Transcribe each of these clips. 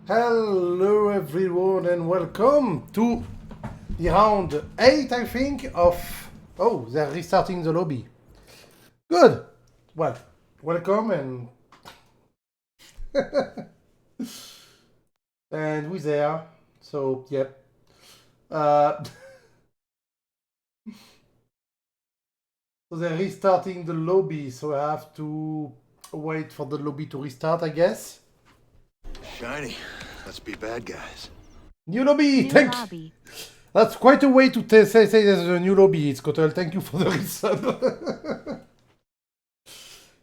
Hello everyone and welcome to the round 8 I think of... Oh, they're restarting the lobby. Good. Well, welcome and... and we're there. So, yep. So they're restarting the lobby, so I have to wait for the lobby to restart, I guess. Shiny. Let's be bad guys. New lobby! Thank you! That's quite a way to say there's a new lobby. It's COTA. Thank you for the resub.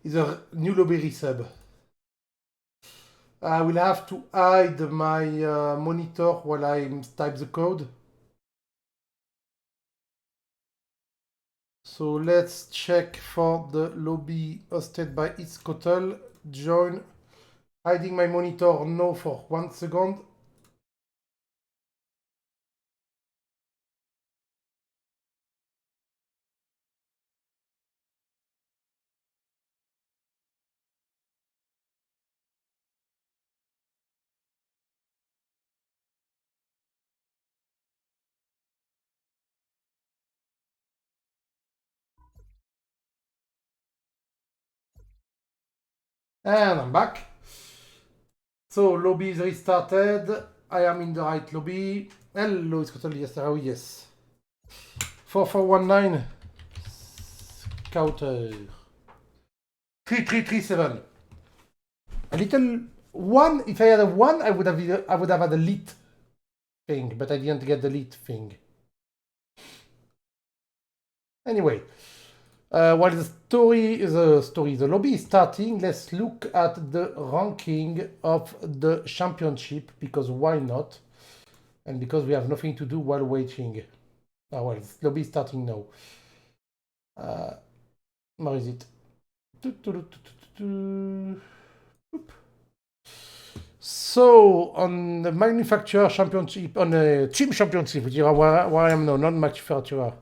It's a new lobby resub. I will have to hide my monitor while I type the code. So let's check for the lobby hosted by COTA. Join. Hiding my monitor no for 1 second. And I'm back. So lobby is restarted. I am in the right lobby. Hello, it's COTA. Yes, oh yes. 4419. Counter. 3337. A little one. If I had a one, I would have had a lit thing, but I didn't get the lit thing. Anyway, while the lobby is starting, let's look at the ranking of the championship, because why not? And because we have nothing to do while waiting. Oh well, the lobby is starting now. Where is it? So on the manufacturer championship, on the team championship, where I am now, not manufacturer.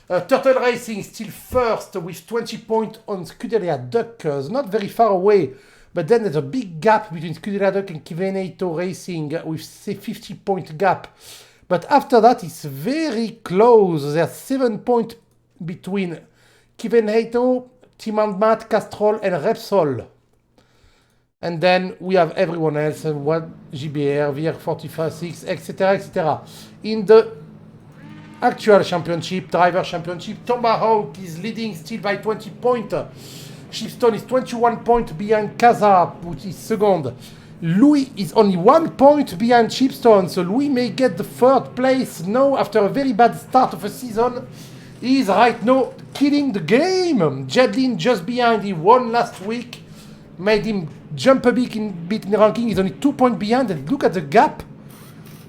Turtle Racing still first with 20 points on Scuderia Duck, not very far away, but then there's a big gap between Scuderia Duck and Kivenato Racing with a 50-point gap. But after that, it's very close. There's 7 points between Kivenato, Team Matt, Castrol, and Repsol. And then we have everyone else, GBR, VR45, etc., etc. In the actual championship, driver championship, Tomahawk is leading still by 20 points. Shipstone is 21 points behind Kaza, which is second. Louis is only 1 point behind Shipstone, so Louis may get the third place now after a very bad start of the season. He is right now killing the game. Jedlin just behind, he won last week, made him jump a bit in the ranking. He's only 2 points behind, and look at the gap.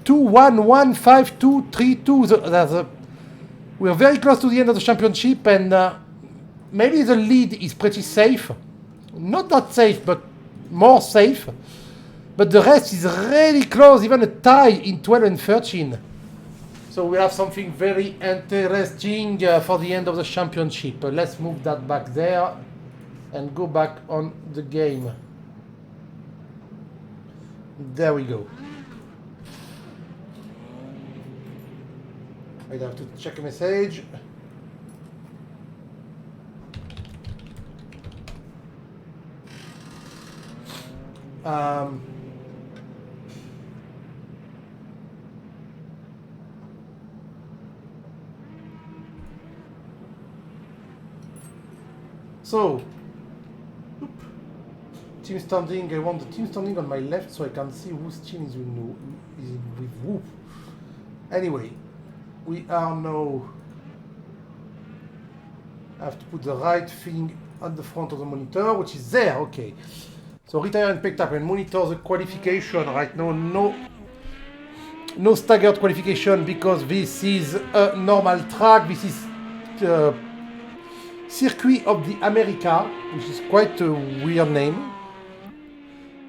2, 1, 1, 5, 2, 3, 2. We're very close to the end of the championship, and maybe the lead is pretty safe. Not that safe, but more safe. But the rest is really close, even a tie in 12 and 13. So we have something very interesting for the end of the championship. Let's move that back there and go back on the game. There we go. I have to check a message. So, team standing. I want the team standing on my left so I can see whose team is with who. Anyway, we are now. I have to put the right thing on the front of the monitor, which is there. Okay. So retire and picked up and monitor the qualification right now. No staggered qualification because this is a normal track. This is Circuit of the America, which is quite a weird name.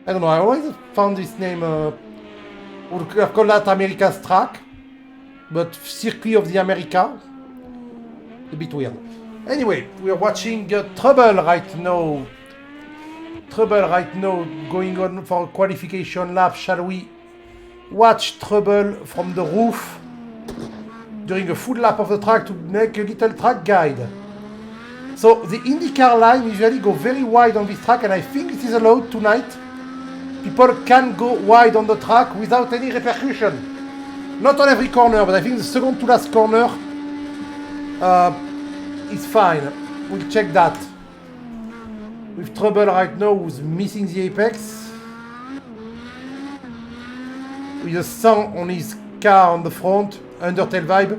I don't know, I always found this name, we'll call that America's track, but Circuit of the America, a bit weird. Anyway, we are watching Trouble right now. Going on for a qualification lap, shall we watch trouble from the roof during a full lap of the track to make a little track guide. So the IndyCar line usually go very wide on this track, and I think it is allowed tonight. People can go wide on the track without any repercussion. Not on every corner, but I think the second to last corner is fine. We'll check that. With trouble right now who's missing the apex. With a song on his car on the front, Undertale vibe.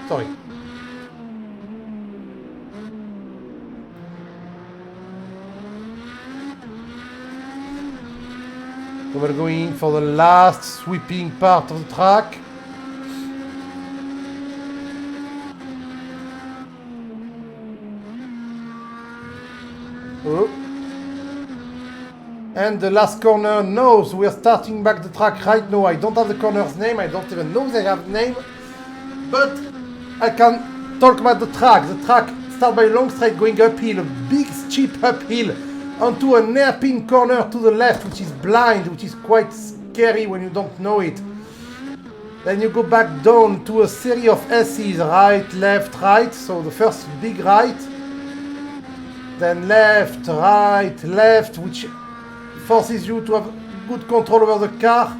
Sorry. So we're going in for the last sweeping part of the track. Oh. And the last corner, no, so we're starting back the track right now. I don't have the corner's name, I don't even know they have name. But I can talk about the track. The track starts by a long straight going uphill, a big steep uphill, onto an hairpin corner to the left, which is blind, which is quite scary when you don't know it. Then you go back down to a series of S's, right, left, right. So the first big right, then left, right, left, which forces you to have good control over the car,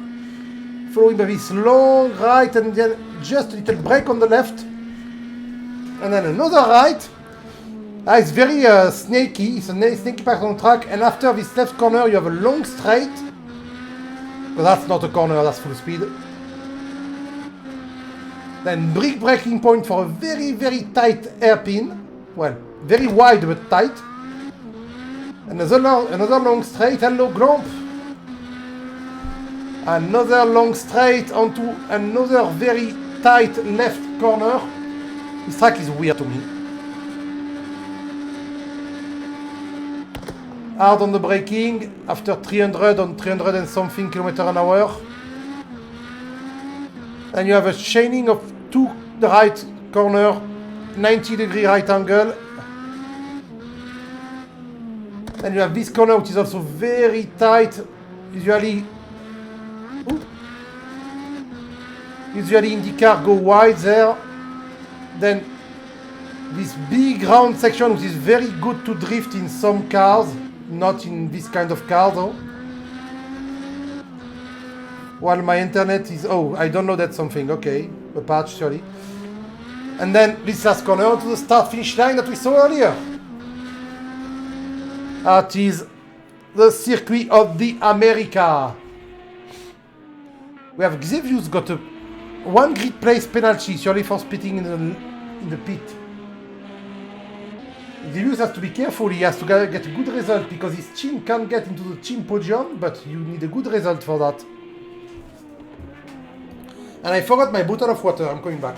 following by this long right, and then just a little break on the left, and then another right. It's very snaky, it's a snaky part on the track, and after this left corner you have a long straight, but that's not a corner, that's full speed. Then big braking point for a very, very tight hairpin, well, very wide but tight. Another long straight, hello Glomp. Another long straight onto another very tight left corner. This track is weird to me. Hard on the braking after 300 on 300 and something kilometer an hour. And you have a chaining of two the right corner, 90-degree right angle. And you have this corner which is also very tight. Usually IndyCar go wide there. Then this big round section which is very good to drift in some cars. Not in this kind of car though. While my internet is... oh, I downloaded something. Okay, a patch surely. And then this last corner to the start-finish line that we saw earlier. That is the circuit of the America. We have Xavius got a 1 grid place penalty surely for spitting in the pit. Xavius has to be careful, he has to get a good result because his team can't get into the team podium, but you need a good result for that. And I forgot my bottle of water, I'm coming back.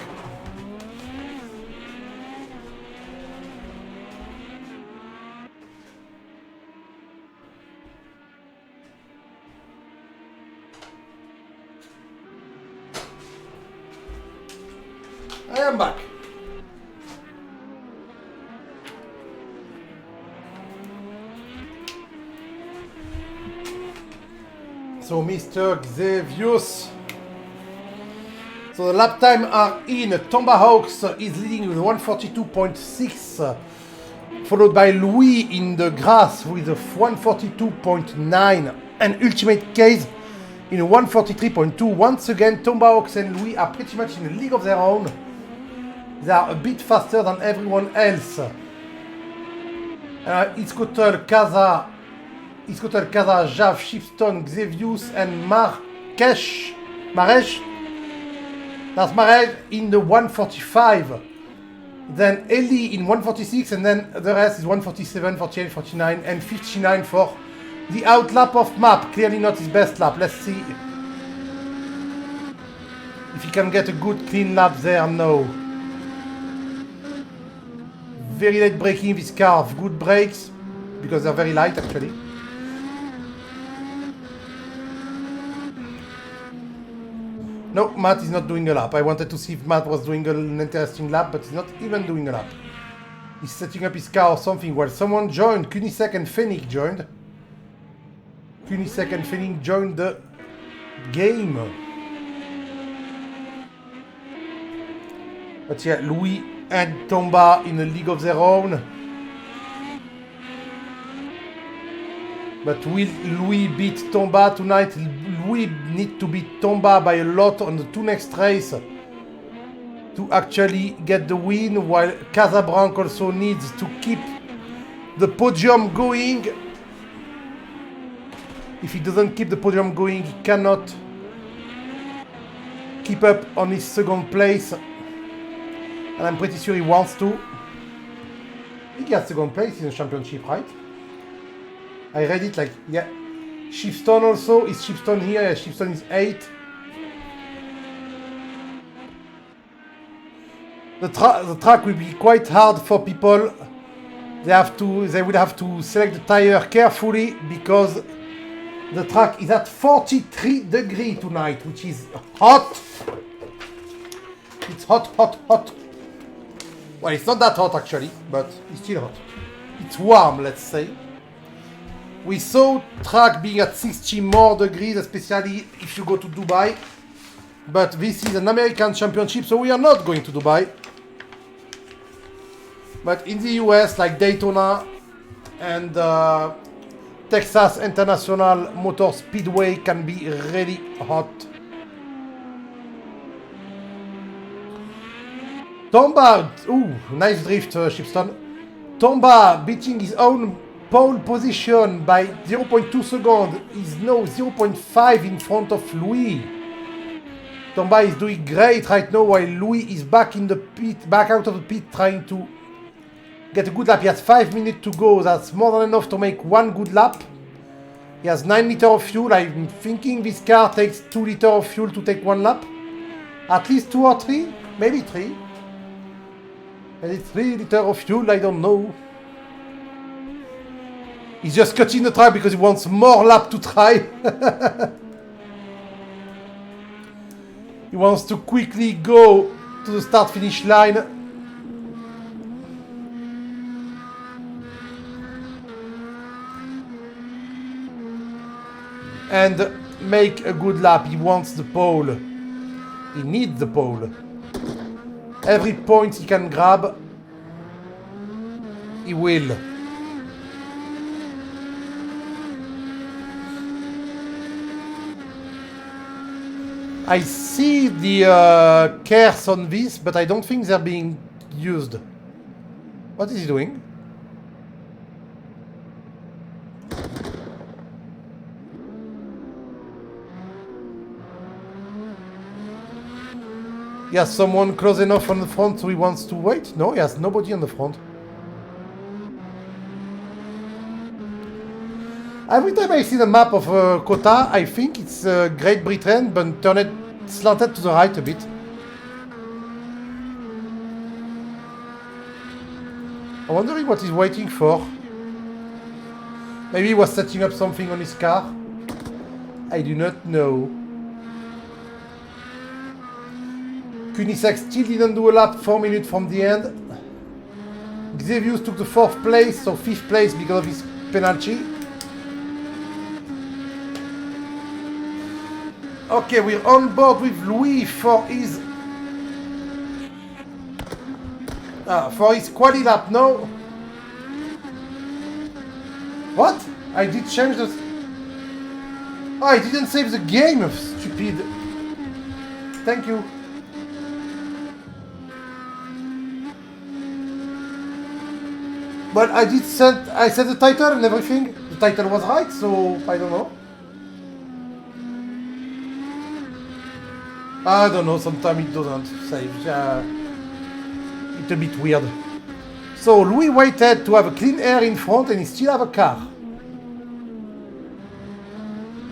I am back. So Mr. Xavius. So the lap time are in. Tomahawks is leading with 142.6, followed by Louis in the grass with a 142.9, and Ultimate Case in 143.2. Once again, Tomahawks and Louis are pretty much in a league of their own. They are a bit faster than everyone else. It's COTA, Kaza, Jav, Shifton, Xavius, and Maresh. That's Maresh in the 145. Then Eli in 146, and then the rest is 147, 48, 49, and 59 for the outlap of map. Clearly not his best lap. Let's see if he can get a good clean lap there. No. Very late braking this car. Good brakes because they're very light actually. No, Matt is not doing a lap. I wanted to see if Matt was doing an interesting lap, but he's not even doing a lap. He's setting up his car or something. Well, someone joined. Kunisek and Fennick joined. Kunisek and Fenning joined the game. But yeah, Louis and Tomba in a league of their own. But will Louis beat Tomba tonight? Louis need to beat Tomba by a lot on the 2 next race to actually get the win, while Casablanca also needs to keep the podium going. If he doesn't keep the podium going, he cannot keep up on his 2nd place. And I'm pretty sure he wants to. I think he has 2nd place in the championship, right? I read it like, yeah. Shipstone also. Is Shipstone here? Yeah, Shipstone is 8. The track will be quite hard for people. They will have to select the tire carefully because the track is at 43 degrees tonight, which is hot. It's hot, hot, hot. Well, it's not that hot actually, but it's still hot. It's warm, let's say. We saw track being at 60 more degrees, especially if you go to Dubai. But this is an American championship, so we are not going to Dubai. But in the US, like Daytona and Texas International Motor Speedway can be really hot. Tomba, ooh, nice drift, Shipstone. Tomba beating his own pole position by 0.2 seconds is now 0.5 in front of Louis. Tomba is doing great right now while Louis is back in the pit, back out of the pit trying to get a good lap. He has 5 minutes to go. That's more than enough to make 1 good lap. He has 9 liters of fuel. I'm thinking this car takes 2 liters of fuel to take 1 lap. At least 2 or 3, maybe 3. Maybe 3 liters of fuel, I don't know. He's just cutting the track because he wants more lap to try. He wants to quickly go to the start-finish line. And make a good lap. He wants the pole. He needs the pole. Every point he can grab, he will. I see the cares on this, but I don't think they're being used. What is he doing? He has someone close enough on the front so he wants to wait? No, he has nobody on the front. Every time I see the map of COTA, I think it's Great Britain, but turn it slanted to the right a bit. I'm wondering what he's waiting for. Maybe he was setting up something on his car. I do not know. Kunisek still didn't do a lap 4 minutes from the end. Xavius took the 4th place, so 5th place because of his penalty. Okay, we're on board with Louis for his quali lap now. What? I did change the... Oh, I didn't save the game, stupid. Thank you. But I did set... I set the title and everything. The title was right, so I don't know. I don't know, sometimes it doesn't save. It's a bit weird. So Louis waited to have a clean air in front and he still have a car.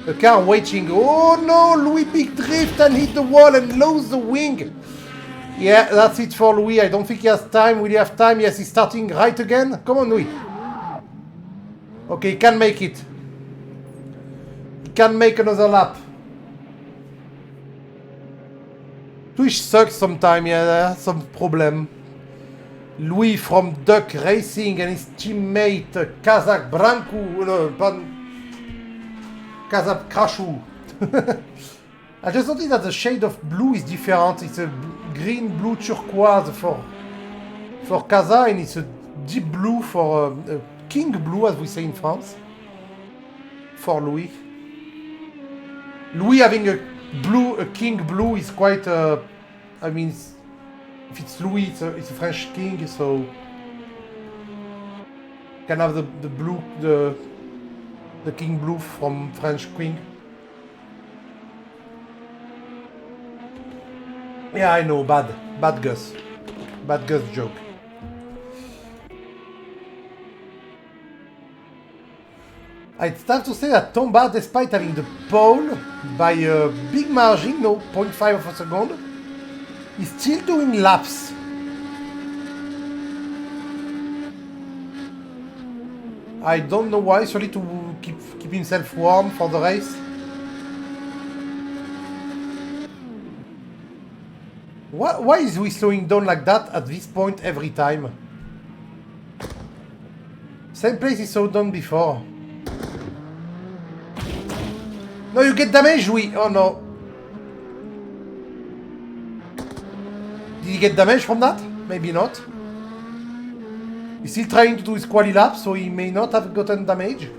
The car waiting. Oh no, Louis big drift and hit the wall and lose the wing. Yeah, that's it for Louis. I don't think he has time. Will he have time? Yes, he's starting right again. Come on, Louis. Okay, he can make it. He can make another lap. Twitch sucks sometimes, yeah, that's some problem. Louis from Duck Racing and his teammate Kazakh Branku, Casa Crashu. I just noticed that the shade of blue is different. It's a green, blue, turquoise for Casa, and it's a deep blue for king blue, as we say in France, for Louis. Louis having a king blue is quite. I mean, if it's Louis, it's a French king, so can have the blue, the king blue from French queen. Yeah, I know, bad Gus joke. It's time to say that Tomba, despite having the pole by a big margin, no 0.5 of a second, is still doing laps. I don't know why, solely to keep himself warm for the race. Why is he slowing down like that at this point every time? Same place he slowed down before. No, you get damaged, Louis. Oh no. Did he get damaged from that? Maybe not. He's still trying to do his quali lap, so he may not have gotten damage.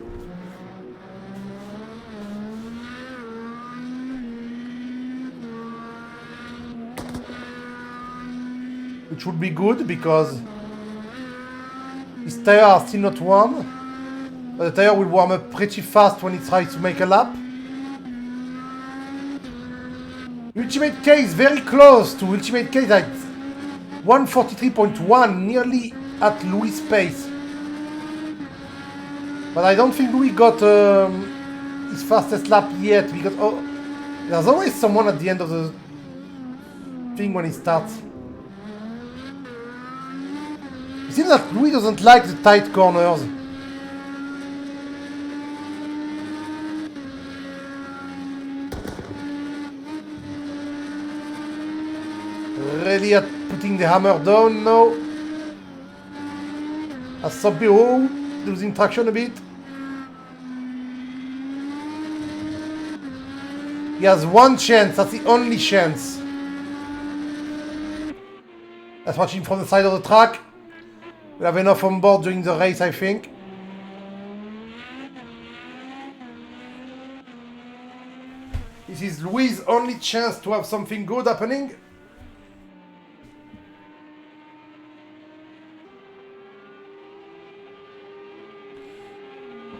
Which would be good because his tires are still not warm. But the tire will warm up pretty fast when he tries to make a lap. Ultimate K is very close to Ultimate K at 143.1, nearly at Louis' pace. But I don't think Louis got his fastest lap yet, because there's always someone at the end of the thing when he starts. It seems that Louis doesn't like the tight corners. Ready at putting the hammer down now. Asobio losing traction a bit. He has one chance, that's the only chance. Let's watch him from the side of the track. We'll have enough on board during the race, I think. This is Louis' only chance to have something good happening.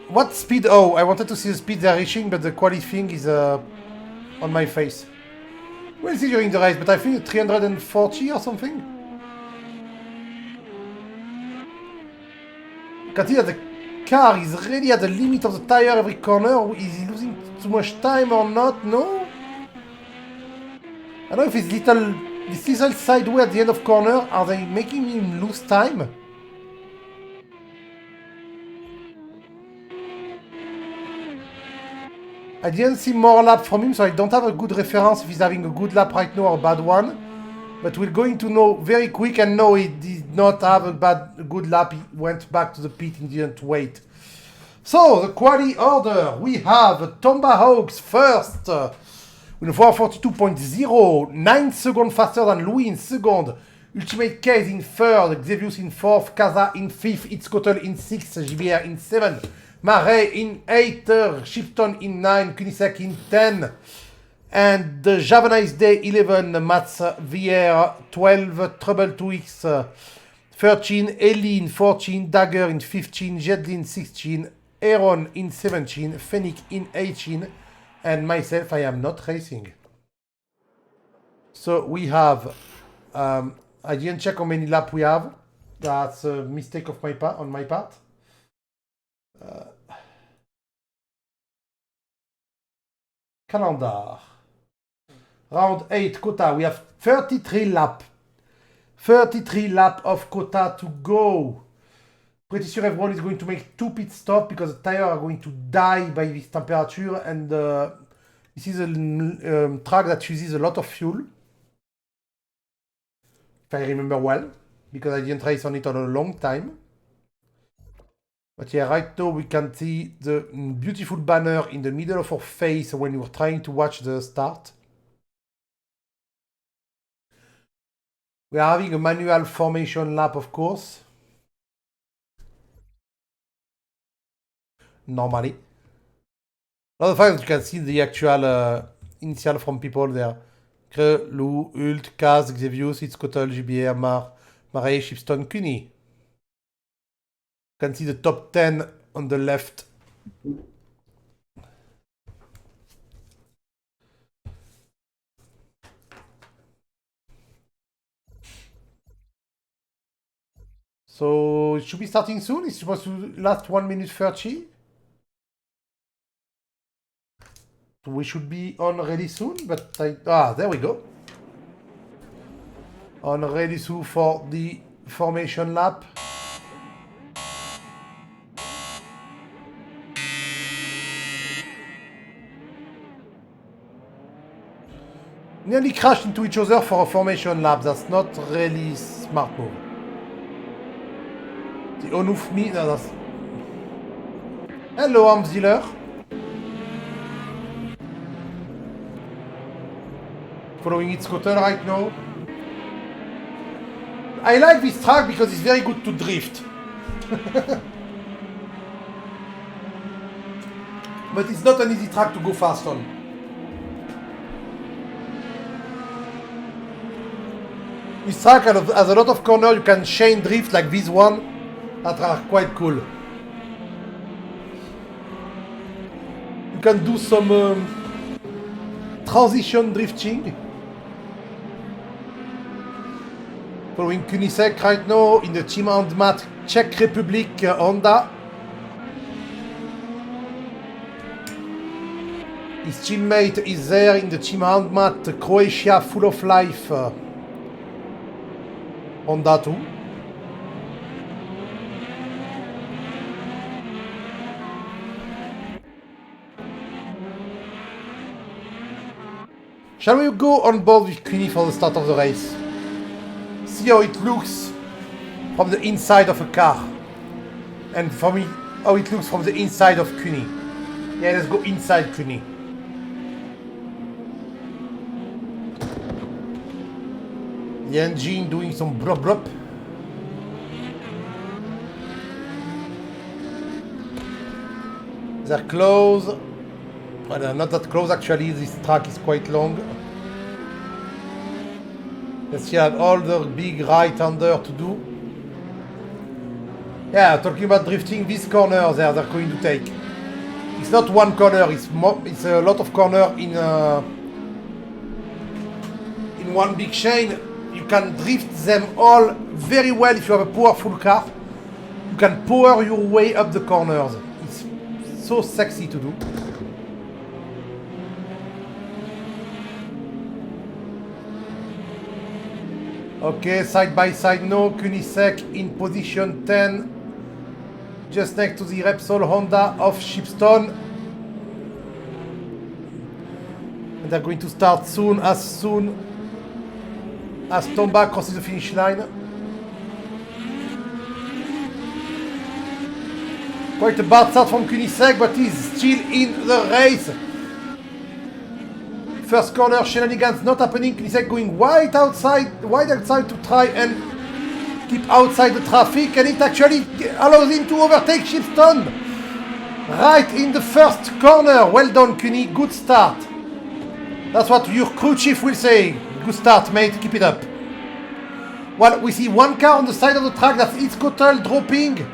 What speed? Oh, I wanted to see the speed they're reaching, but the quality thing is on my face. We'll see during the race, but I think 340 or something. You can see that the car is really at the limit of the tire every corner. Is he losing too much time or not? No? I don't know if this little sideway at the end of corner, are they making him lose time? I didn't see more lap from him, so I don't have a good reference if he's having a good lap right now or a bad one. But we're going to know very quick, and no, he did not have a good lap. He went back to the pit and didn't wait. So, the quali order, we have Tomba Hawks first with a 442.0, 9 seconds faster than Louis in second. Ultimate Case in third, Xevious in fourth, Casa in fifth, It's Kotel in sixth, GBR in seventh. Marais in 8, Shifton in 9, Kunisek in 10, and the Javanese Day 11, Mats Vier 12, Trouble 2X 13, Ellie in 14, Dagger in 15, Jedlin in 16, Aaron in 17, Fennec in 18, and myself, I am not racing. So we have, I didn't check how many laps we have. That's a mistake of on my part. Calendar. Round 8, COTA. We have 33 laps. 33 laps of COTA to go. Pretty sure everyone is going to make 2 pit stops because the tires are going to die by this temperature, and this is a track that uses a lot of fuel. If I remember well, because I didn't race on it on a long time. But yeah, right now we can see the beautiful banner in the middle of our face when we're trying to watch the start. We are having a manual formation lap, of course. Normally. A lot of times you can see the actual initial from people there. Cre, Lou, Hult, Kaz, Xevious, It's COTA, GBR, Marais, Shipstone, Cuny. You can see the top 10 on the left. So it should be starting soon. It's supposed to last 1 minute 30. We should be on ready soon, but there we go. On ready soon for the formation lap. Nearly crashed into each other for a formation lap. That's not really smart move. The Onuf me. No, that's... Hello, Arms Dealer. Following its COTA right now. I like this track because it's very good to drift. But it's not an easy track to go fast on. This track has a lot of corners you can chain drift like this one that are quite cool. You can do some transition drifting. Following Kunisek right now in the Team Handmat Czech Republic Honda. His teammate is there in the Team Handmat Croatia Full of Life Honda too. Shall we go on board with Cuny for the start of the race? See how it looks from the inside of a car. And for me, how it looks from the inside of Cuny. Yeah, let's go inside Cuny. The engine doing some blub blub. They're close. Well, they're not that close actually, this track is quite long. Let's see, have all the big right-hander to do. Yeah, talking about drifting, this corner there they're going to take. It's not one corner, it's a lot of corner in one big chain. You can drift them all very well if you have a powerful car. You can power your way up the corners. It's so sexy to do. Okay, side by side now, Kunisek in position 10. Just next to the Repsol Honda of Shipstone. And they're going to start soon as Tomba crosses the finish line. Quite a bad start from Kunisek, but he's still in the race. First corner shenanigans not happening. Kunisek going wide outside to try and keep outside the traffic, and it actually allows him to overtake Shipstone right in the first corner. Well done, Cuny. Good start. That's what your crew chief will say. Good start, mate. Keep it up. Well, we see one car on the side of the track. That's It's COTA dropping.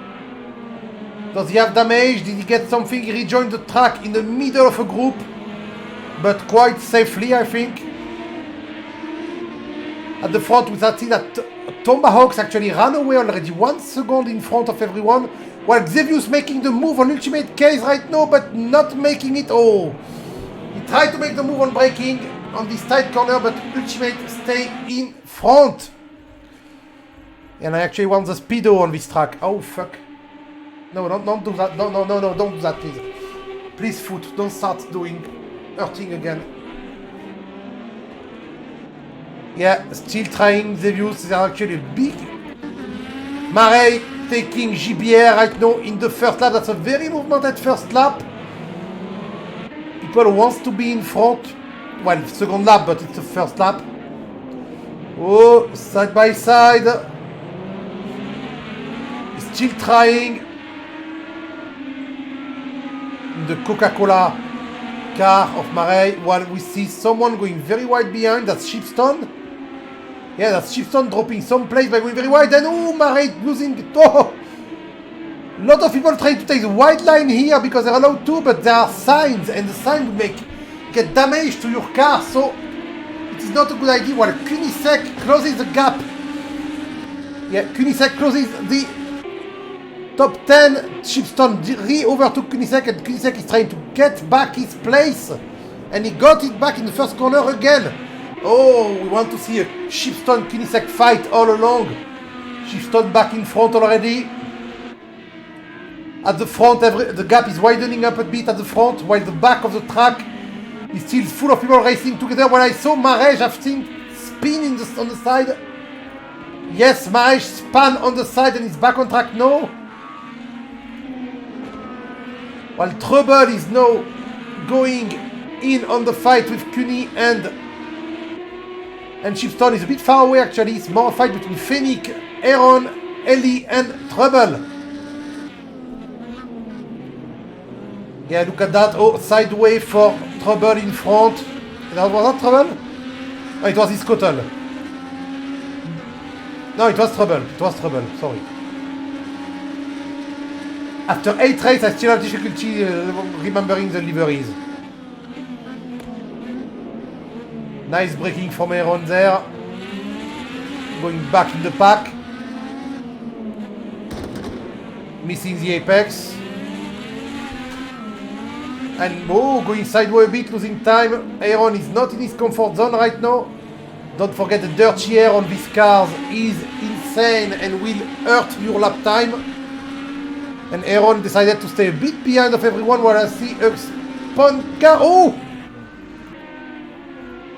Does he have damage? Did he get something? He rejoined the track in the middle of a group, but quite safely, I think. At the front, we can see that Tomahawks actually ran away already 1 second in front of everyone, while Xevious making the move on ultimate case right now, but not making it. Oh, he tried to make the move on braking on this tight corner, but ultimate stay in front. And I actually want the speedo on this track. Oh fuck! No, don't do that. No, don't do that, please. Please, foot, don't start hurting again. Yeah, still trying Xevious. They're actually big. Marais taking GBR right now in the first lap. That's a very movemented first lap. People wants to be in front. Well, second lap, but it's the first lap. Oh, side by side. Still trying. The Coca-Cola car of Murray, while we see someone going very wide behind. That's Shipstone. Yeah, that's Shipstone dropping some place by going very wide. And oh, Murray losing. Oh! A lot of people trying to take the wide line here because they're allowed to, but there are signs, and the sign would get damage to your car, so it is not a good idea. While Kunisek closes the gap. Yeah, Kunisek closes the top 10. Shipstone overtook Kunisek, and Kunisek is trying to get back his place. And he got it back in the first corner again. Oh, we want to see a Shipstone-Kunisek fight all along. Shipstone back in front already. At the front, the gap is widening up a bit at the front, while the back of the track is still full of people racing together. When I saw Marej, I've seen spin on the side. Yes, Marej span on the side and is back on track now. While Trouble is now going in on the fight with Cuny and Shipstone is a bit far away actually. It's more a fight between Fennec, Aaron, Ellie and Trouble. Yeah, look at that. Oh, sideway for Trouble in front. Was that Trouble? Oh, it was his Scuttle. No, it was Trouble. It was Trouble. Sorry. After 8 races, I still have difficulty remembering the liveries. Nice braking from Aaron there. Going back in the pack. Missing the apex. And oh, going sideways a bit, losing time. Aaron is not in his comfort zone right now. Don't forget the dirty air on these cars is insane and will hurt your lap time. And Aaron decided to stay a bit behind of everyone while I see a spun car. Oh!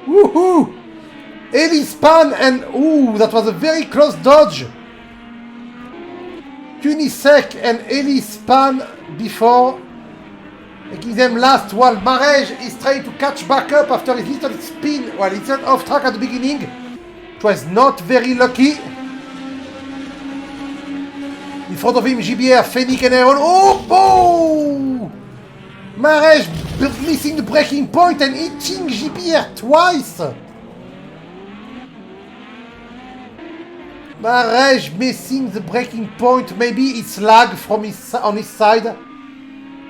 Woohoo! Ellie span and ooh, that was a very close dodge. Kunisek and Ellie span before. Making them last while Marej is trying to catch back up after his little spin. Well, it's not off track at the beginning. It was not very lucky. In front of him, GBR, Fennec and Aaron. Oh! Oh! Marej missing the braking point and hitting GBR twice. Marej missing the braking point. Maybe it's lag from on his side.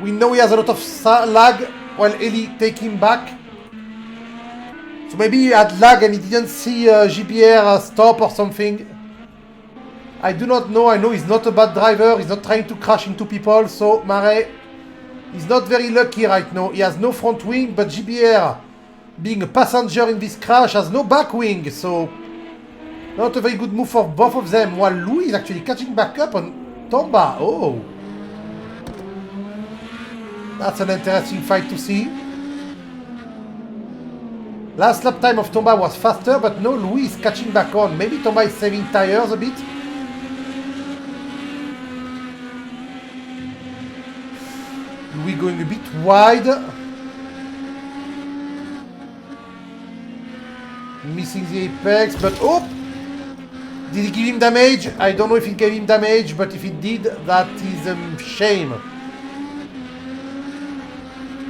We know he has a lot of lag while Ellie take him back. So maybe he had lag and he didn't see GBR stop or something. I do not know. I know he's not a bad driver. He's not trying to crash into people. So Marej is not very lucky right now. He has no front wing, but GBR, being a passenger in this crash, has no back wing. So not a very good move for both of them. While Louis is actually catching back up on Tomba. Oh. That's an interesting fight to see. Last lap time of Tomba was faster, but no, Louis is catching back on. Maybe Tomba is saving tires a bit. Louis going a bit wide. Missing the apex, but oh! Did he give him damage? I don't know if it gave him damage, but if it did, that is a shame.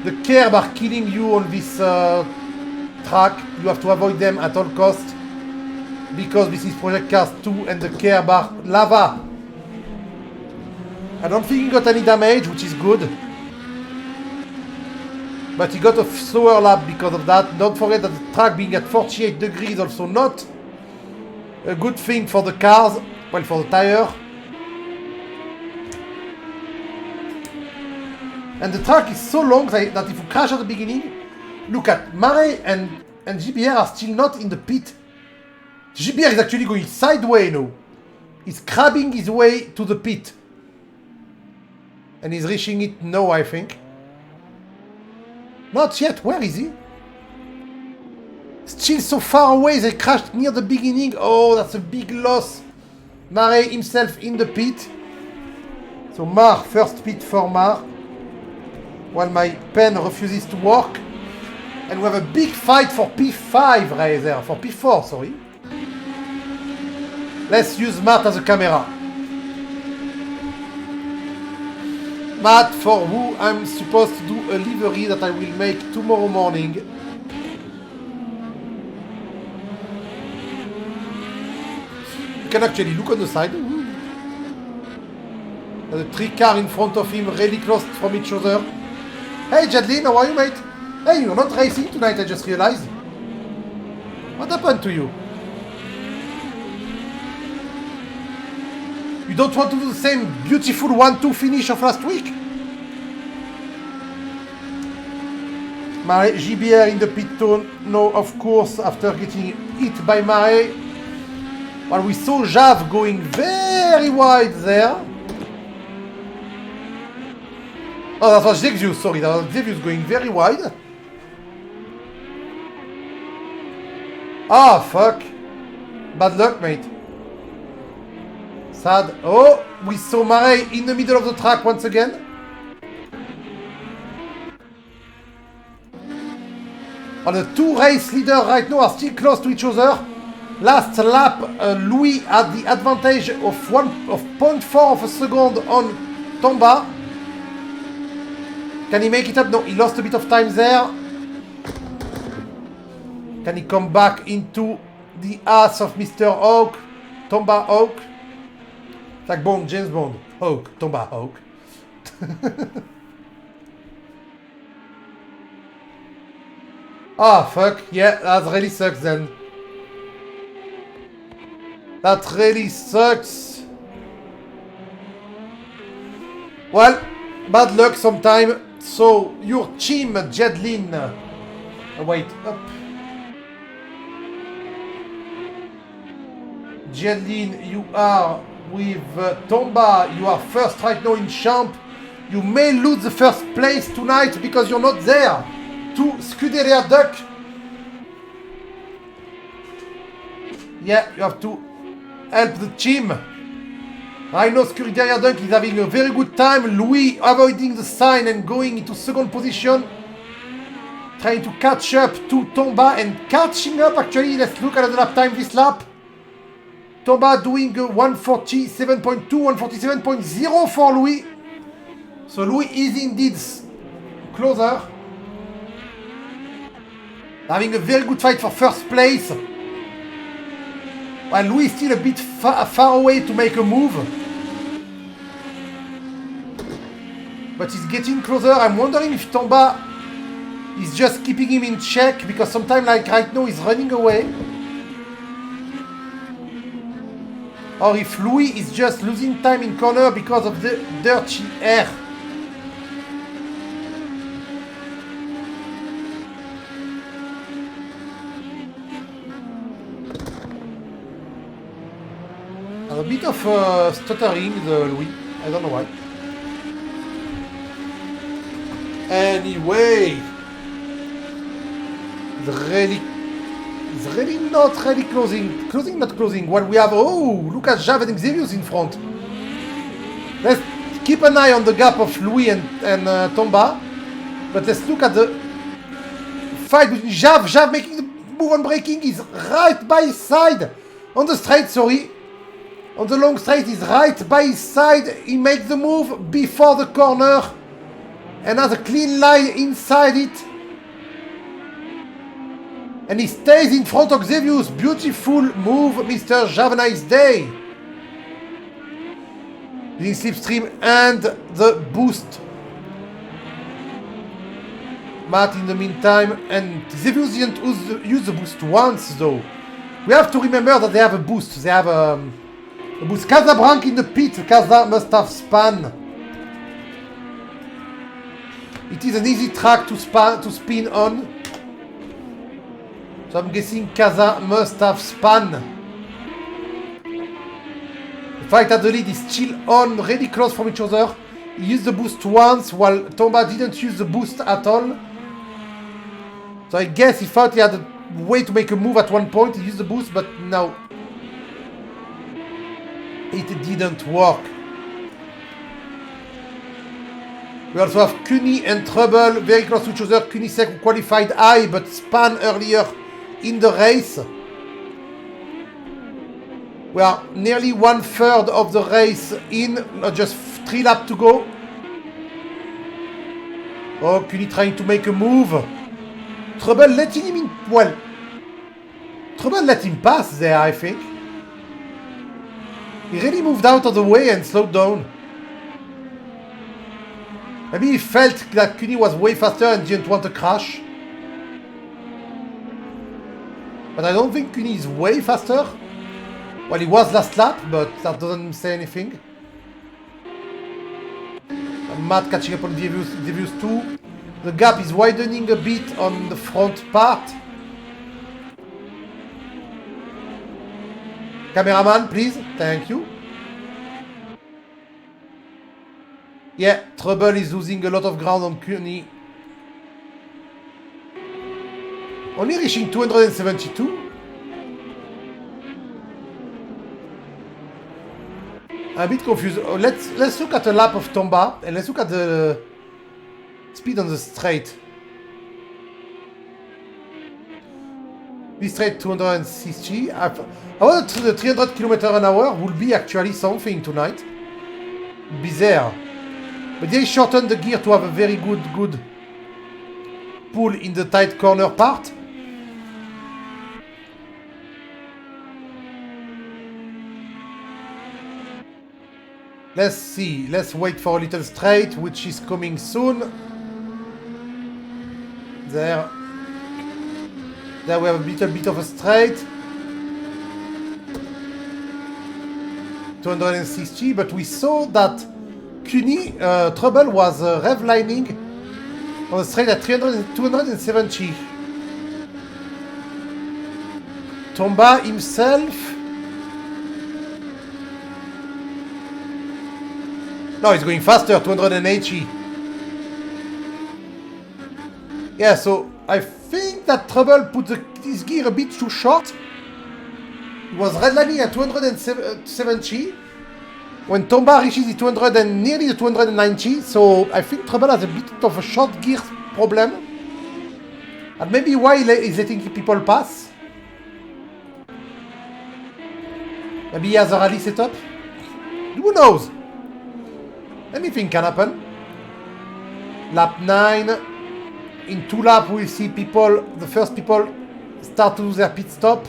The curb are killing you on this track. You have to avoid them at all costs because this is Project Cars 2 and the curb are lava. I don't think he got any damage, which is good. But he got a slower lap because of that. Don't forget that the track being at 48 degrees also not a good thing for the cars, well, for the tire. And the track is so long that if you crash at the beginning, look at Marej and GBR are still not in the pit. GBR is actually going sideways now. He's crabbing his way to the pit. And he's reaching it now, I think. Not yet. Where is he? Still so far away. They crashed near the beginning. Oh, that's a big loss. Marej himself in the pit. So Mar, first pit for Mar. While my pen refuses to work. And we have a big fight for P5 right there. For P4, sorry. Let's use Matt as a camera. Matt, for who I'm supposed to do a livery that I will make tomorrow morning. You can actually look on the side. There's a 3 car in front of him, really close from each other. Hey Jadlin, how are you, mate? Hey, you're not racing tonight, I just realized. What happened to you? You don't want to do the same beautiful 1-2 finish of last week? Mare GBR in the pit tone. No, of course, after getting hit by Mare. Well, we saw Jav going very wide there. Oh, that was Xevious, sorry, that was Xevious going very wide. Ah, fuck. Bad luck, mate. Sad. Oh, we saw Mare in the middle of the track once again. Oh, the 2 race leaders right now are still close to each other. Last lap, Louis had the advantage of 0.4 of a second on Tomba. Can he make it up? No, he lost a bit of time there. Can he come back into the ass of Mr. Hawk? Tomba Hawk? Like Bond, James Bond. Hawk, Tomba Hawk. Ah, fuck. Yeah, that really sucks then. That really sucks. Well, bad luck sometime. So, your team, Jadlin. Wait, up. Jadlin, you are with Tomba. You are first right now in Champ. You may lose the first place tonight because you're not there. To Scuderia Duck. Yeah, you have to help the team. I know Scuderia Duck is having a very good time. Louis avoiding the sign and going into second position. Trying to catch up to Tomba and catching up actually. Let's look at the lap time this lap. Tomba doing 147.2, 147.0 for Louis. So Louis is indeed closer. Having a very good fight for first place. While Louis is still a bit far away to make a move. But he's getting closer. I'm wondering if Tomba is just keeping him in check. Because sometimes like right now he's running away. Or if Louis is just losing time in corner because of the dirty air. A bit of stuttering, Louis. I don't know why. Anyway, it's really not really closing. Closing, not closing. What we have, oh, look at Jav and Xevious in front. Let's keep an eye on the gap of Louis and Tomba. But let's look at the fight between Jav. Jav making the move on braking. He's right by his side. On the straight, sorry. On the long straight, he's right by his side. He makes the move before the corner. And has a clean line inside it. And he stays in front of Xevious. Beautiful move, Mr. Have a nice day. The slipstream and the boost. Matt in the meantime. And Xevious didn't use the boost once though. We have to remember that they have a boost. They have a boost. Casablanca in the pit. Casa must have span. It is an easy track to spin on. So I'm guessing Casa must have span. The fight at the lead is still on, really close from each other. He used the boost once while Tomba didn't use the boost at all. So I guess he thought he had a way to make a move at one point. He used the boost, but no. It didn't work. We also have Cuny and Trouble very close to each other. Cuny qualified high but span earlier in the race. We are nearly 1/3 of the race in, just 3 laps to go. Oh, Cuny trying to make a move. Trouble letting him in. Well, Trouble let him pass there, I think. He really moved out of the way and slowed down. Maybe he felt that Cuny was way faster and didn't want to crash. But I don't think Cuny is way faster. Well, he was last lap, but that doesn't say anything. And Matt catching up on Devious too. The gap is widening a bit on the front part. Cameraman, please. Thank you. Yeah, Trouble is losing a lot of ground on Cuny. Only reaching 272. I'm a bit confused. Oh, let's look at a lap of Tomba and let's look at the speed on the straight. This straight 260. I want the 300 km/h will be actually something tonight. Be there. But they shortened the gear to have a very good pull in the tight corner part. Let's see. Let's wait for a little straight, which is coming soon. There. There we have a little bit of a straight. 260, but we saw that Cuny, Trouble was rev lining on the straight at 270. Tomba himself. No, he's going faster, 280. Yeah, so I think that Trouble put his gear a bit too short. He was redlining at 270 when Tomba reaches the 200 and nearly the 290. So I think Trouble has a bit of a short gear problem. And maybe why he's letting people pass. Maybe he has a rally setup. Who knows? Anything can happen. Lap 9. In 2 laps we'll see people, the first people start to do their pit stop.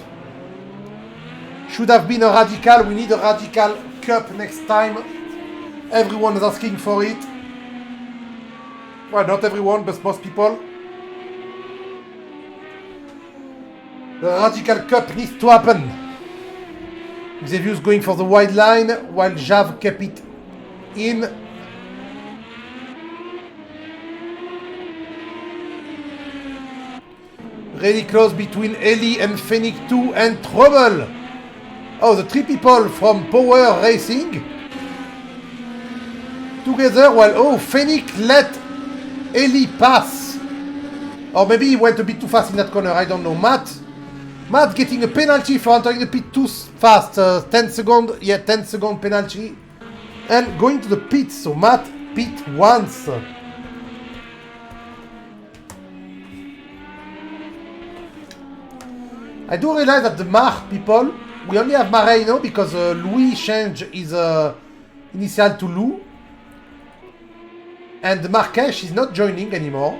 Should have been a radical. We need a radical cup next time. Everyone is asking for it. Well, not everyone, but most people. The radical cup needs to happen. Xavier's going for the wide line while Jav kept it in. Really close between Ellie and Fennec 2 and Trouble. Oh, the 3 people from Power Racing together while, oh, Fennec let Ellie pass. Or maybe he went a bit too fast in that corner, I don't know. Matt getting a penalty for entering the pit too fast. 10 second, yeah, 10 second penalty. And going to the pit, so Matt pit once. I do realize that the Mar people, we only have Moreno because Louis changed his initial to Lou. And Marques is not joining anymore.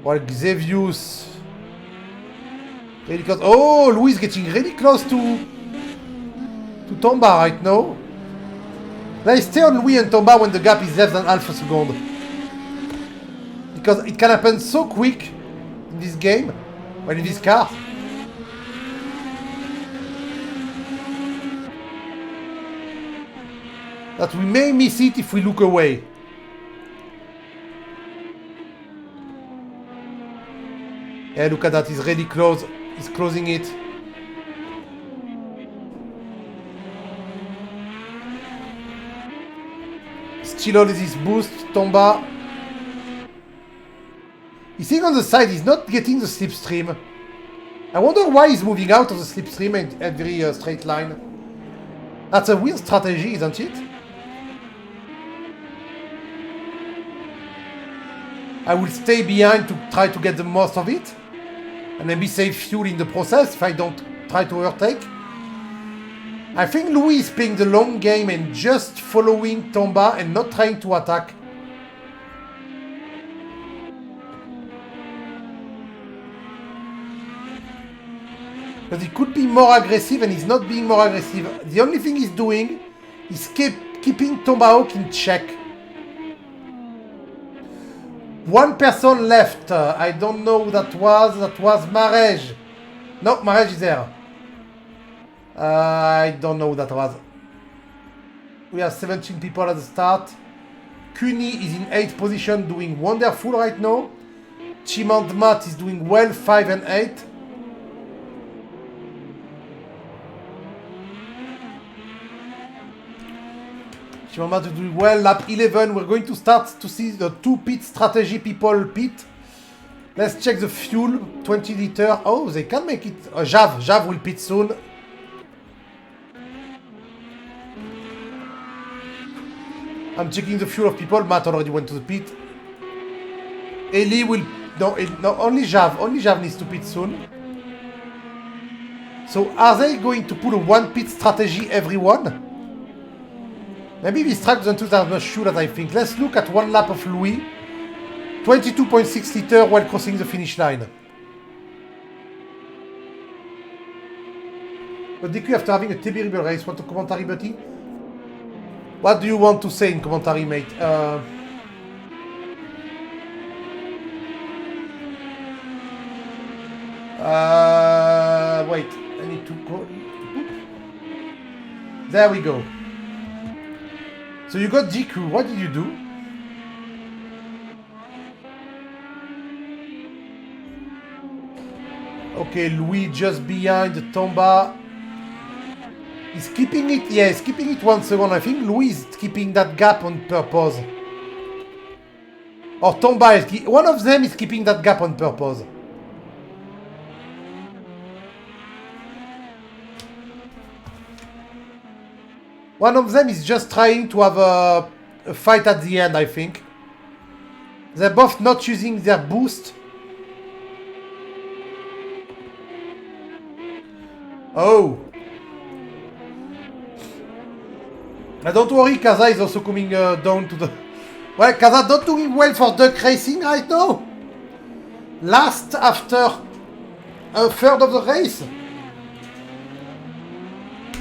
While Xavius... Really close. Oh, Louis is getting really close to Tomba right now. Let's stay on Louis and Tomba when the gap is less than half a second. Because it can happen so quick in this game, well, in this car. That we may miss it if we look away. Yeah, look at that, he's really close. He's closing it. Still all this boost, Tomba. He's sitting on the side, he's not getting the slipstream. I wonder why he's moving out of the slipstream at every straight line. That's a weird strategy, isn't it? I will stay behind to try to get the most of it. And maybe save fuel in the process if I don't try to overtake. I think Louis is playing the long game and just following Tomba and not trying to attack. Because he could be more aggressive and he's not being more aggressive. The only thing he's doing is keeping Tomahawk in check. One person left. I don't know who that was. That was Marej. No, Marej is there. I don't know who that was. We have 17 people at the start. Kuni is in 8th position, doing wonderful right now. Chimandmat is doing well, 5 and 8. Chimandmat is doing well. Lap 11, we're going to start to see the 2 pit strategy people pit. Let's check the fuel, 20 liter. Oh, they can make it. Jav will pit soon. I'm checking the fuel of people. Matt already went to the pit. Eli will... No, only Jav. Only Jav needs to pit soon. So, are they going to put a one pit strategy, everyone? Maybe this track doesn't do that much fuel as I think. Let's look at one lap of Louis. 22.6 liter while crossing the finish line. But DQ, after having a terrible race, want a commentary, buddy? What do you want to say in commentary, mate? Wait, I need to go. There we go. So you got DQ, what did you do? Okay, Louis just behind the Tomba. He's keeping it, yeah, he's keeping it 1 second. I think Louis is keeping that gap on purpose. Or Tomba is, one of them is keeping that gap on purpose. One of them is just trying to have a fight at the end, I think. They're both not using their boost. Oh. Don't worry, Kaza is also coming down to the... Well, Kaza not doing well for duck racing right now. Last after a third of the race.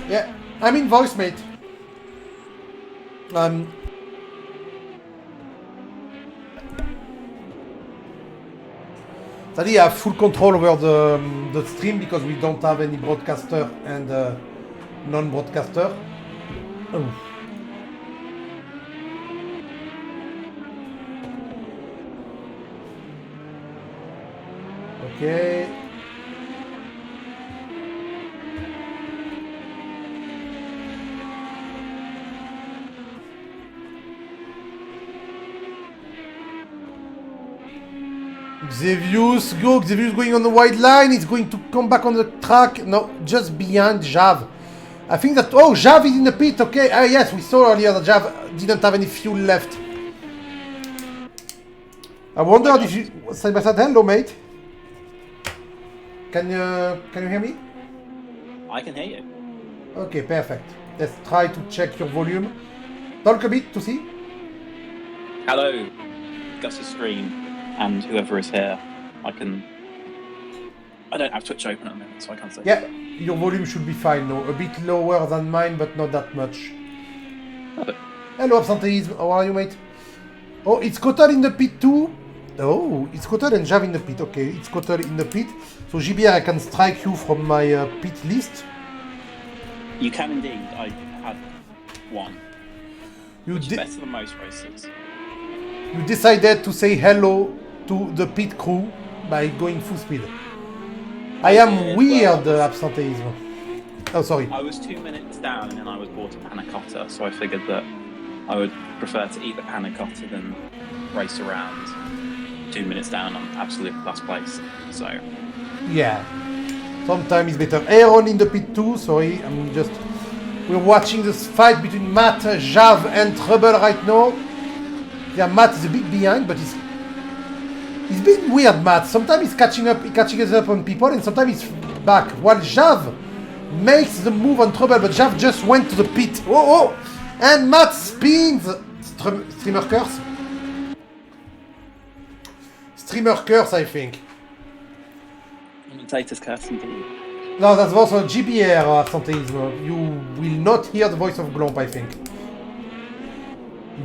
Yeah, I'm in voice, mate. Sadly, I have full control over the stream because we don't have any broadcaster and non-broadcaster. Oh. Okay. Xevious, go! Xevious going on the wide line, he's going to come back on the track. No, just behind Jav. I think that... Oh, Jav is in the pit, okay. Yes, we saw earlier that Jav didn't have any fuel left. I wonder if you... Side by side, hello, mate. Can you hear me? I can hear you. Okay, perfect. Let's try to check your volume. Talk a bit to see. Hello, Gus's stream, and whoever is here. I don't have Twitch open at the moment, so I can't say. Yeah, your volume should be fine now. A bit lower than mine, but not that much. Okay. Hello, Absenteeism. How are you, mate? Oh, it's COTA in the pit too. Oh, it's COTA and Jav in the pit. Okay, it's COTA in the pit. So GBR, I can strike you from my pit list. You can indeed. I had one. Which is better than most races. You decided to say hello to the pit crew by going full speed. I am weird, Absenteeism. Oh, sorry. I was 2 minutes down and then I was bought a panna cotta, so I figured that I would prefer to eat the panna cotta than race around 2 minutes down on absolute last place. So yeah, sometimes it's better. Aaron in the pit too. Sorry, we're watching this fight between Matt, Jav, and Trouble right now. Yeah, Matt is a bit behind, but he's He's been weird, Matt. Sometimes he's catching us up on people, and sometimes he's back. While Jav makes the move on Trouble, but Jav just went to the pit. Oh! And Matt spins. Streamer curse. Streamer curse, I think. Commentator's curse indeed. No, that's also GBR absenteeism. You will not hear the voice of Glomp, I think.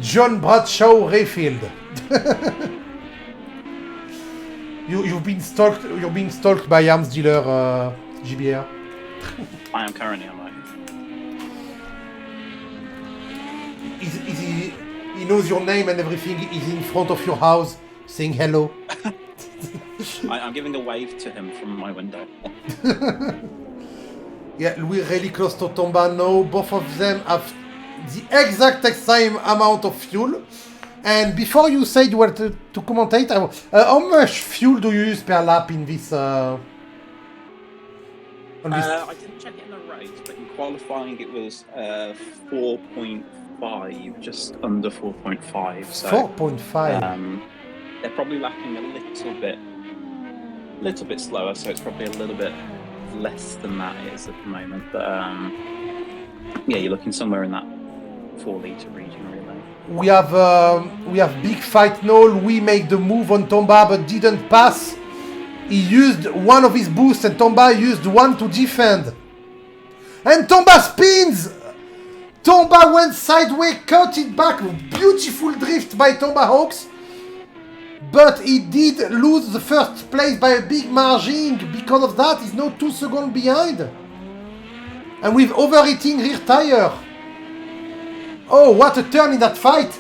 John Bradshaw Rayfield. You've been stalked. You're being stalked by arms dealer GBR. I am currently on mine. He knows your name and everything. He's in front of your house saying hello. I'm giving a wave to him from my window. Yeah, we're really close to Tomba now. Both of them have the exact same amount of fuel. And before you said you were to commentate, how much fuel do you use per lap in this? I didn't check it in the race, but in qualifying it was 4.5, just under 4.5. So 4.5. they're probably lapping a little bit slower, so it's probably a little bit less than that is at the moment. But yeah, you're looking somewhere in that 4-litre region, really. We have big fight now. Louis made the move on Tomba but didn't pass. He used one of his boosts and Tomba used one to defend. And Tomba spins! Tomba went sideways, caught it back. Beautiful drift by Tomba Hawks. But he did lose the first place by a big margin. Because of that, he's now 2 seconds behind. And with overheating rear tire. Oh, what a turn in that fight!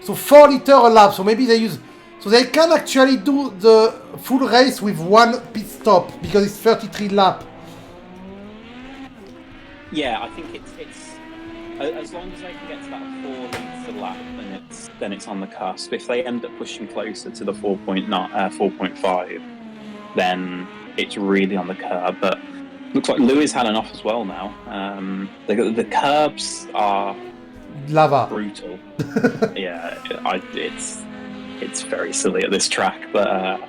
So 4 litres a lap, so maybe they use... So they can actually do the full race with one pit stop, because it's 33 lap. Yeah, I think it's as long as they can get to that 4 litre lap, then it's on the cusp. If they end up pushing closer to the 4.5, then it's really on the curb. But looks like Louis had enough as well now. The curbs are lava, brutal. Yeah, it's very silly at this track, but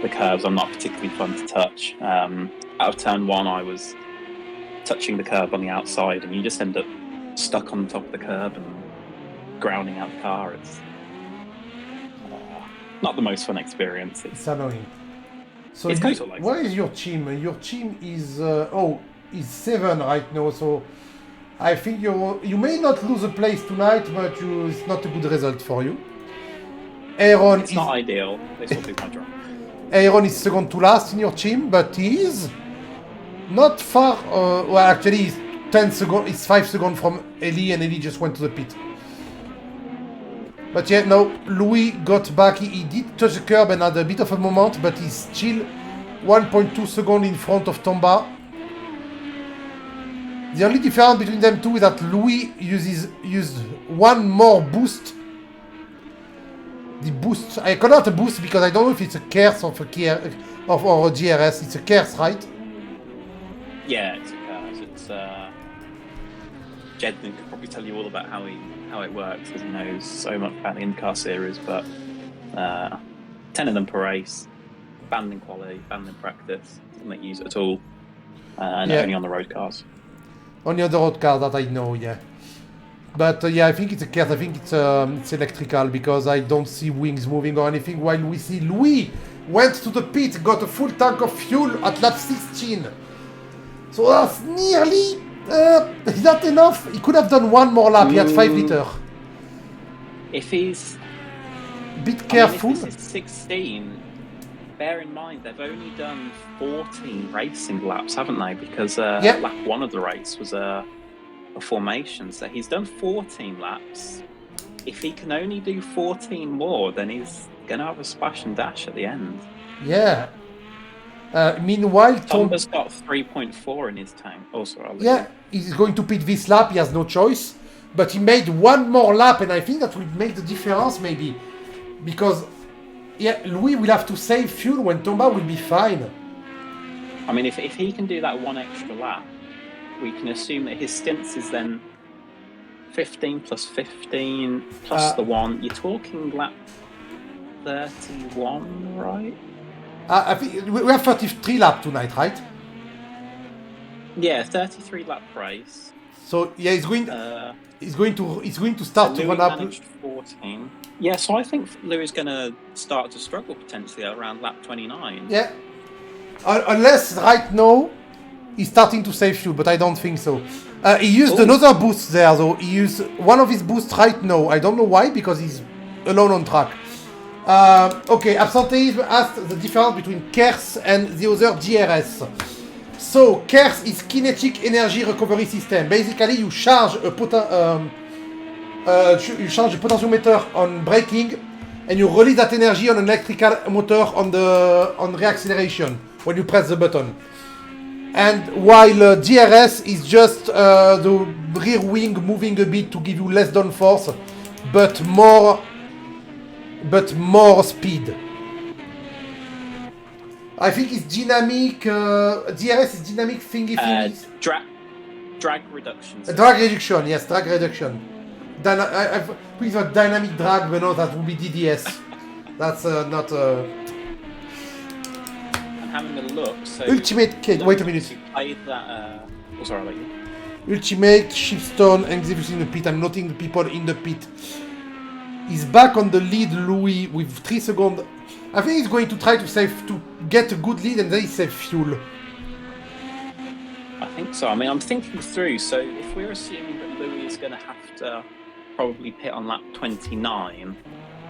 the curbs are not particularly fun to touch. Out of turn 1, I was touching the curb on the outside, and you just end up stuck on top of the curb and grounding out the car. It's not the most fun experience. It's annoying. So it's where is your team? Your team is is 7 right now. So I think you may not lose a place tonight, but it's not a good result for you. Aaron it's not ideal. This will be my drop. Aaron is second to last in your team, but he is not far. Well, actually, he's 10 seconds. He's 5 seconds from Ellie, and Ellie just went to the pit. But yeah, no, Louis got back. He did touch the curb and had a bit of a moment, but he's still 1.2 seconds in front of Tomba. The only difference between them two is that Louis used one more boost. The boost, I call it a boost because I don't know if it's a KERS or a GRS. It's a KERS, right? Yeah, it's a KERS. It's Jedman could probably tell you all about how it works, because he knows so much about the IndyCar series. But 10 of them per race, banned in quality, banned in practice, doesn't let you use it at all, and only on the road cars. Only on the road car that I know, yeah. But yeah, I think it's a KERS. I think it's electrical, because I don't see wings moving or anything. While we see Louis went to the pit, got a full tank of fuel at lap 16. So that's nearly not enough. He could have done one more lap. He had 5 litres. If he's bit careful. If this is 16, bear in mind they've only done 14 racing laps, haven't they? Because lap 1 of the race was a formation, so he's done 14 laps. If he can only do 14 more, then he's gonna have a splash and dash at the end. Yeah. Meanwhile, Tomba's got 3.4 in his tank. Also, he's going to pit this lap. He has no choice, but he made one more lap, and I think that will make the difference, maybe, because Louis will have to save fuel when Tomba will be fine. I mean, if he can do that one extra lap, we can assume that his stints is then 15 plus 15 plus the 1. You're talking lap 31, right? I think we have 33 laps tonight, right? Yeah, 33 lap race. So yeah, he's going to start to Louis run up. managed 14. Yeah, so I think Louis is going to start to struggle potentially around lap 29. Yeah, unless right now he's starting to save fuel, but I don't think so. He used another boost there, though. He used one of his boosts right now. I don't know why, because he's alone on track. Okay, Absenteeism asked the difference between KERS and the other GRS. So, KERS is Kinetic Energy Recovery System. Basically, you charge a potentiometer on braking, and you release that energy on an electrical motor on reacceleration when you press the button. And while DRS is just the rear wing moving a bit to give you less downforce, but more speed. I think it's dynamic. DRS is dynamic thingy. Drag reduction. Drag reduction, yes, drag reduction. I think it's dynamic drag, but no, that would be DDS. That's not. I'm having a look. So Ultimate Cage. Wait a minute. Played that. Oh, sorry, I'll let you. Ultimate, Shipstone, execution in the pit. I'm noting the people in the pit. He's back on the lead, Louis, with 3 seconds. I think he's going to try to get a good lead and then save fuel. I think so. I mean, I'm thinking through. So if we're assuming that Louis is going to have to probably pit on lap 29,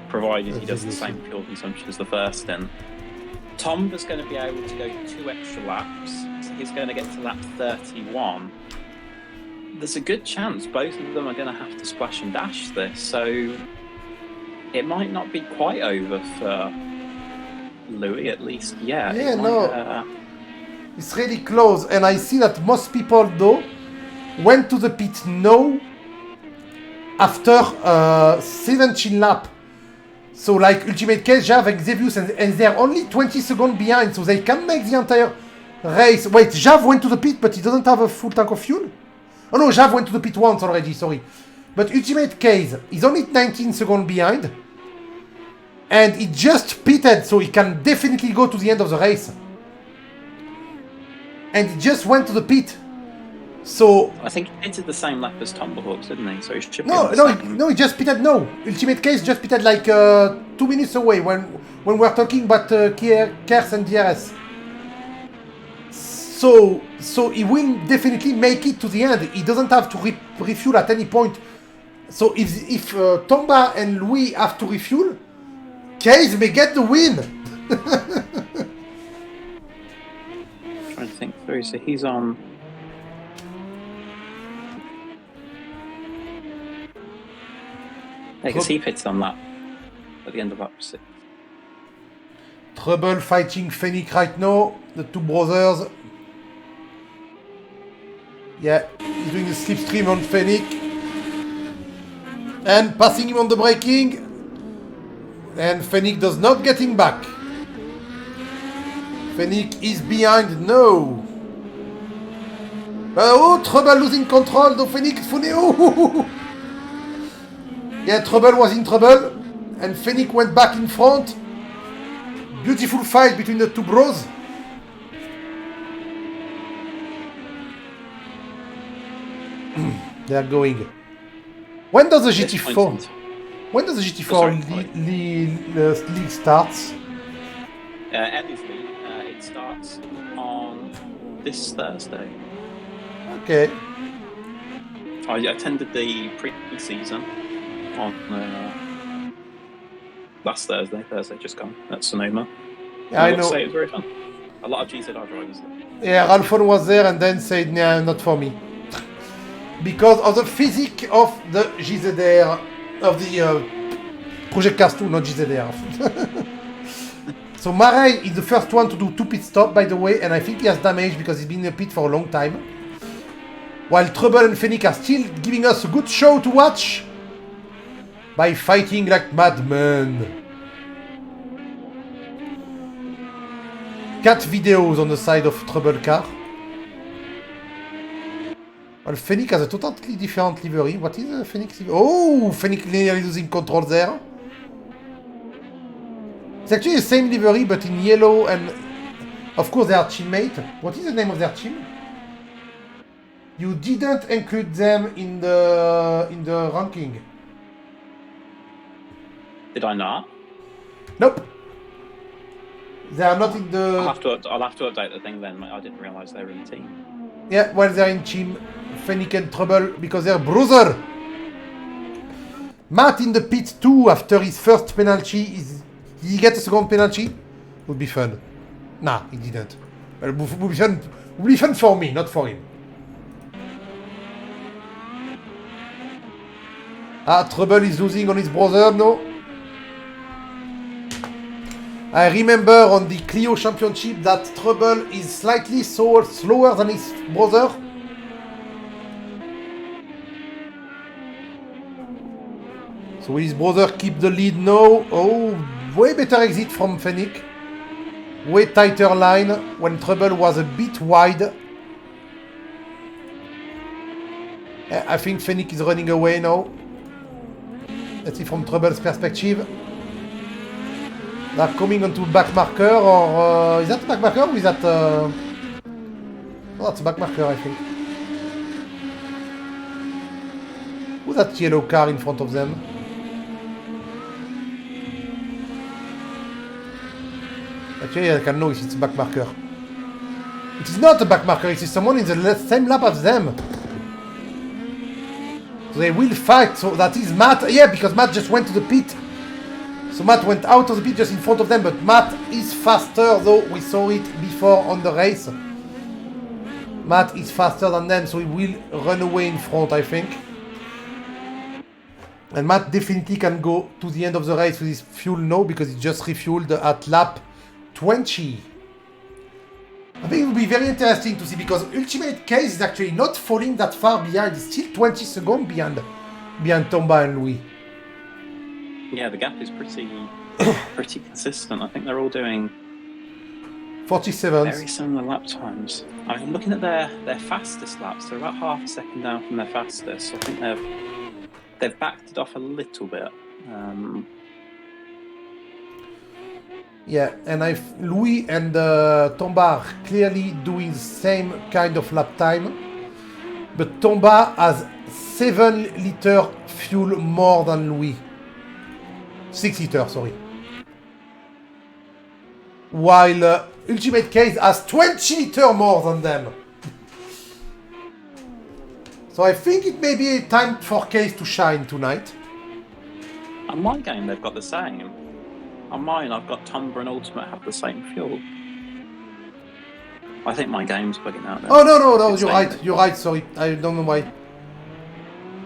provided he does the same fuel consumption as the first stint, Tom is going to be able to go 2 extra laps. So he's going to get to lap 31. There's a good chance both of them are going to have to splash and dash this. So it might not be quite over for Louis, at least. Yeah. Yeah, no. It's really close. And I see that most people, though, went to the pit now after 17 lap. So, like, Ultimate Cage, Jav, Xevious, and they're only 20 seconds behind, so they can make the entire race. Wait, Jav went to the pit, but he doesn't have a full tank of fuel? Oh no, Jav went to the pit once already, sorry. But Ultimate Case is only 19 seconds behind. And he just pitted, so he can definitely go to the end of the race. And he just went to the pit. So I think he pitted the same lap as Tomahawks, didn't he? So he should be no, he just pitted. No, Ultimate Case just pitted like 2 minutes away when we're talking about KERS and DRS. So he will definitely make it to the end. He doesn't have to refuel at any point. So if Tomba and Louis have to refuel, Case may get the win. Trying to think through. So he's on. I guess he pits on lap at the end of lap 6. Trouble fighting Fennec right now. The two brothers. Yeah, he's doing a slipstream on Fennec. And passing him on the braking. And Fennec does not get him back. Fennec is behind. No. Oh, Trouble losing control. The Fennec is funny. Oh. Yeah, Trouble was in trouble. And Fennec went back in front. Beautiful fight between the two bros. They are going. When does the GT4? When does the GT4 league starts? Ellie's league. It starts on this Thursday. Okay. I attended the pre-season on last Thursday just gone, at Sonoma. Yeah, I know. Say it was very fun. A lot of GZR drivers there. Yeah, Ralphon was there and then said, nah, not for me. Because of the physique of the GZR, of the Project Cars 2, not GZR. So Marais is the first one to do 2 pit stops, by the way, and I think he has damage because he's been in the pit for a long time. While Trouble and Fennec are still giving us a good show to watch by fighting like madmen. Cat videos on the side of Trouble car. Well, Fennec has a totally different livery. What is Fennec's livery? Oh, Fennec nearly losing control there. It's actually the same livery, but in yellow, and of course they are teammates. What is the name of their team? You didn't include them in the ranking. Did I not? Nope. They are not in the... I'll have to update the thing then. I didn't realise they were in the team. Yeah, well, they're in team Fennec and Trouble because they're brother. Matt in the pit too after his first penalty. Did he get a second penalty? Would be fun. Nah, he didn't. Well, would be fun for me, not for him. Trouble is losing on his brother, no? I remember on the Clio Championship that Trouble is slightly slower than his brother. So will his brother keep the lead now? Oh, way better exit from Fennec. Way tighter line when Trouble was a bit wide. I think Fennec is running away now. Let's see from Trouble's perspective. They're coming onto back marker, or is that back marker or is that... Oh, that's back marker, I think. Who's that yellow car in front of them? Actually, I can know if it's a back marker. It is not a back marker, it is someone in the same lap as them. So they will fight, so that is Matt. Yeah, because Matt just went to the pit. So Matt went out of the pit just in front of them, but Matt is faster, though we saw it before on the race. Matt is faster than them, so he will run away in front, I think. And Matt definitely can go to the end of the race with his fuel now, because he just refueled at lap 20. I think it will be very interesting to see, because Ultimate Case is actually not falling that far behind. He's still 20 seconds behind Tomba and Louis. Yeah, the gap is pretty consistent. I think they're all doing 47. very similar lap times. I'm looking at their fastest laps. They're about half a second down from their fastest. I think they've backed it off a little bit. Yeah, and Louis and Tomba are clearly doing the same kind of lap time, but Tomba has 7 liter fuel more than Louis. 6 liters, sorry. While Ultimate Case has 20 liters more than them. So I think it may be a time for Case to shine tonight. On my game, they've got the same. On mine, I've got Tomba and Ultimate have the same fuel. I think my game's bugging out there. Oh, no, you're right, sorry. I don't know why.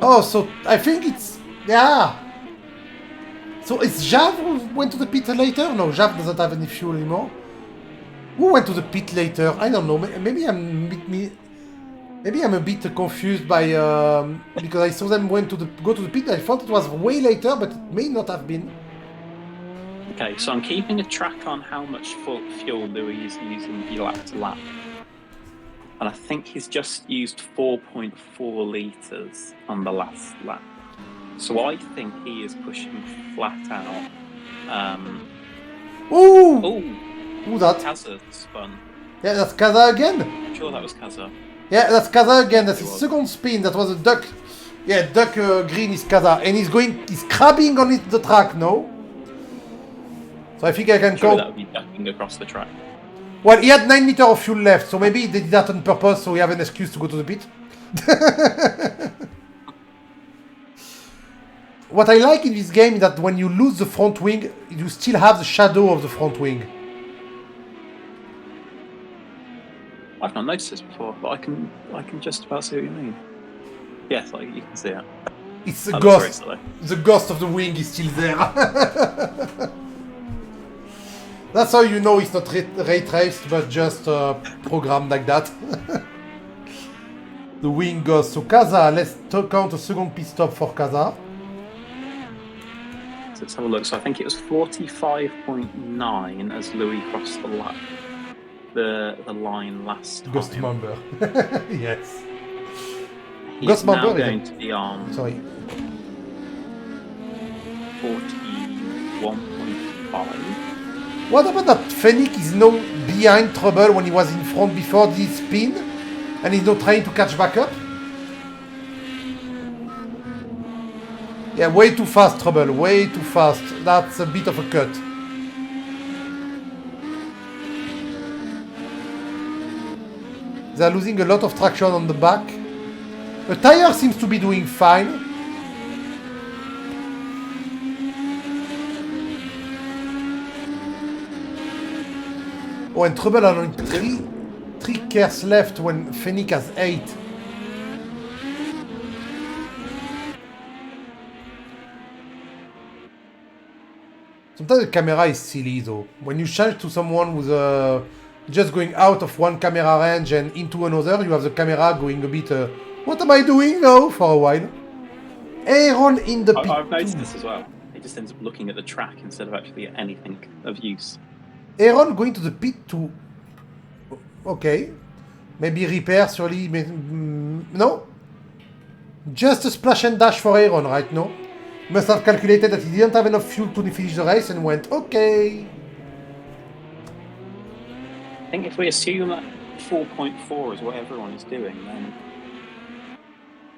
Oh, so I think it's... Yeah. So is Jav who went to the pit later? No, Jav doesn't have any fuel anymore. Who went to the pit later? I don't know. Maybe I'm a bit confused by... because I saw them go to the pit. I thought it was way later, but it may not have been. Okay, so I'm keeping a track on how much fuel Louis is using lap to lap. And I think he's just used 4.4 litres on the last lap. So I think he is pushing flat out. Ooh! Who's that? Kaza spun. Yeah, that's Kaza again? I'm sure that was Kaza. Yeah, that's Kaza again. That's his second spin. That was a duck. Yeah, duck green is Kaza. And he's crabbing on the track now. So I think I can Sure, count. that would be ducking across the track. Well, he had 9 liters of fuel left, so maybe they did that on purpose, so we have an excuse to go to the pit. What I like in this game is that when you lose the front wing, you still have the shadow of the front wing. I've not noticed this before, but I can just about see what you mean. Yes, like you can see it. It's a ghost. The ghost of the wing is still there. That's how you know it's not ray traced, but just programmed like that. The wing ghost. So Kaza, let's count a second pit stop for Kaza. So let's have a look. So I think it was 45.9 as Louis crossed the line last time. Ghost member. Yes. He's Ghost now member going to be on... Sorry. 41.5. What about that Fennec is now behind Trouble when he was in front before this spin? And he's now trying to catch back up? Yeah, way too fast, Trouble, way too fast. That's a bit of a cut. They're losing a lot of traction on the back. The tire seems to be doing fine. Oh, and Trouble are only three cars left when Fennec has 8. Sometimes the camera is silly though. When you change to someone who's just going out of one camera range and into another, you have the camera going a bit, what am I doing now, for a while. Aaron in the pit. I've noticed this as well. He just ends up looking at the track instead of actually at anything of use. Aaron going to the pit to... Okay. Maybe repair, surely... No? Just a splash and dash for Aaron right now. Must have calculated that he didn't have enough fuel to finish the race and went, okay. I think if we assume that 4.4 is what everyone is doing, then...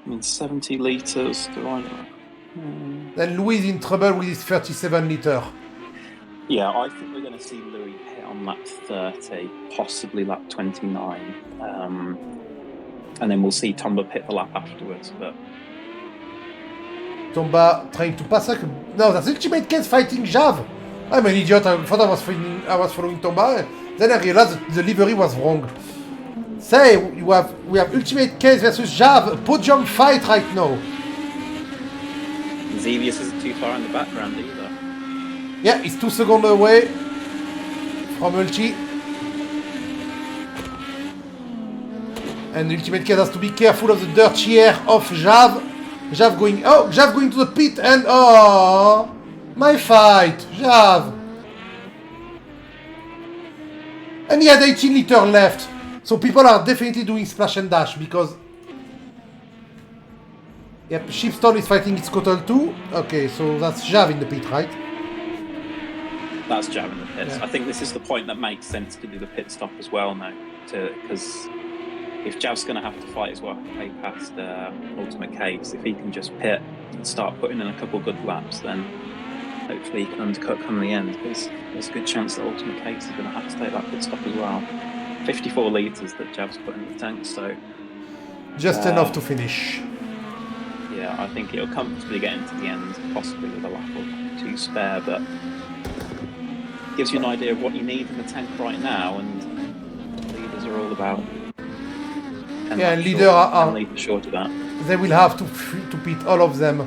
I mean, 70 litres divided by... Then Louis is in trouble with his 37 litre. Yeah, I think we're going to see Louis hit on lap 30, possibly lap 29. And then we'll see Tomba pit the lap afterwards, but... Tomba trying to pass her. No, that's Ultimate Case fighting Jav. I'm an idiot. I thought I was following Tomba. Then I realized that the livery was wrong. Say, we have Ultimate Case versus Jav. A podium fight right now. Xevious isn't too far in the background either. Yeah, he's 2 seconds away from Ulti. And Ultimate Case has to be careful of the dirty air of Jav. Jav going to the pit and oh, my fight, Jav. And he had 18 litres left, so people are definitely doing splash and dash because. Yep, Shipstone is fighting its Cotal too. Okay, so that's Jav in the pit, right? That's Jav in the pits. Yeah. I think this is the point that makes sense to do the pit stop as well now, because. If Jav's going to have to fight his way past Ultimate Case, if he can just pit and start putting in a couple good laps, then hopefully he can undercut come the end. There's a good chance that Ultimate Case is going to have to take that pit stop as well. 54 litres that Jav's put in the tank, so... Just enough to finish. Yeah, I think it'll comfortably get into the end, possibly with a lap or 2 spare, but... gives you an idea of what you need in the tank right now, and leaders are all about... Yeah, and leader are short of that. They will have to pit all of them.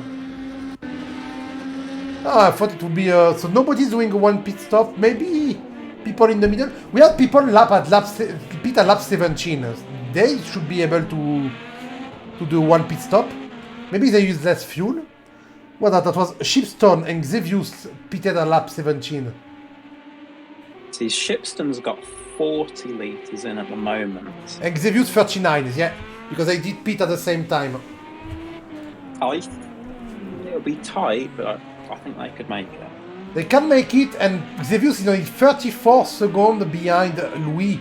I thought it would be so nobody's doing one pit stop. Maybe people in the middle. We have people pit at lap 17. They should be able to do one pit stop. Maybe they use less fuel. Well, that was Shipstone and Xevious pitted at lap 17. See, Shipstone's got 40 litres in at the moment. And Xevious 39, yeah, because they did pit at the same time. It'll be tight, but I think they could make it. They can make it, and Xevious is only 34 seconds behind Louis.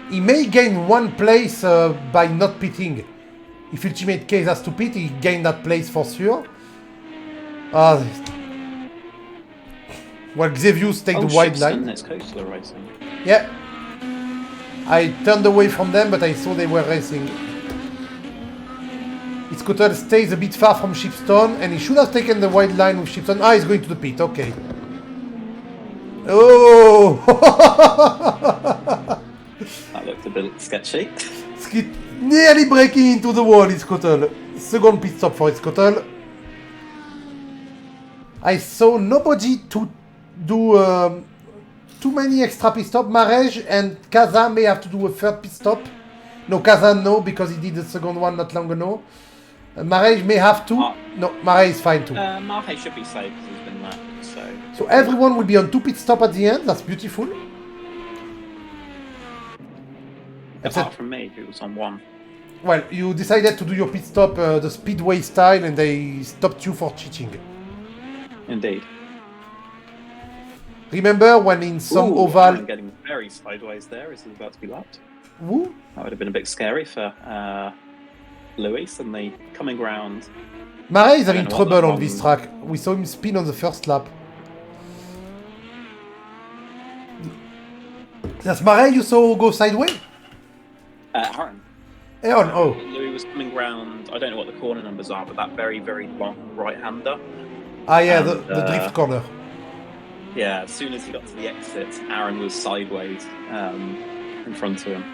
He may gain 1 place by not pitting. If Ultimate Case has to pit, he gain that place for sure. Well, Xevious take the wide line. It's Coastal racing. Yeah. I turned away from them, but I saw they were racing. His Cotal stays a bit far from Shipstone, and he should have taken the wide line with Shipstone. Ah, he's going to the pit, okay. Oh! That looked a bit sketchy. Nearly breaking into the wall, his Cotal. Second pit stop for his Cotal. I saw nobody to do too many extra pit stops. Marej and Kaza may have to do a 3rd pit stop. No, Kaza no, because he did the 2nd one not long ago. Marej may have to. No, Marej is fine too. Marej should be safe because he's been lapped, so everyone will be on 2 pit stops at the end. That's beautiful. Apart from me, who was on 1. Well, you decided to do your pit stop the speedway style, and they stopped you for cheating. Indeed. Remember when in some oval... Aaron getting very sideways there as he's about to be lapped. Woo? That would have been a bit scary for Lewis, and the coming round. Murray is having know what trouble that on this track. We saw him spin on the first lap. That's Murray you saw go sideways? Aaron. Aaron, oh. Louis was coming round, I don't know what the corner numbers are, but that very, very long right-hander. Ah yeah, And, the drift corner. Yeah, as soon as he got to the exit, Aaron was sideways in front of him.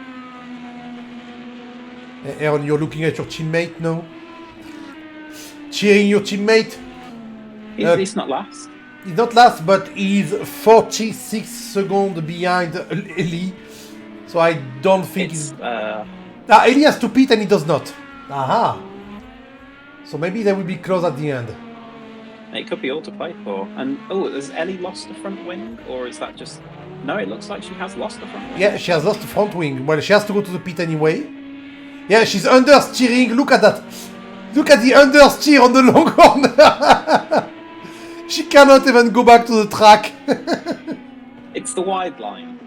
Aaron, you're looking at your teammate now? Cheering your teammate? He's not last. He's not last, but he's 46 seconds behind Ellie. So I don't think It's, Ellie has to pit and he does not. Aha! So maybe they will be close at the end. it could be all to play for. And, has Ellie lost the front wing? Or is that just... No, it looks like she has lost the front wing. Yeah, she has lost the front wing. Well, she has to go to the pit anyway. Yeah, she's understeering. Look at that. Look at the understeer on the long corner. She cannot even go back to the track. It's the wide line.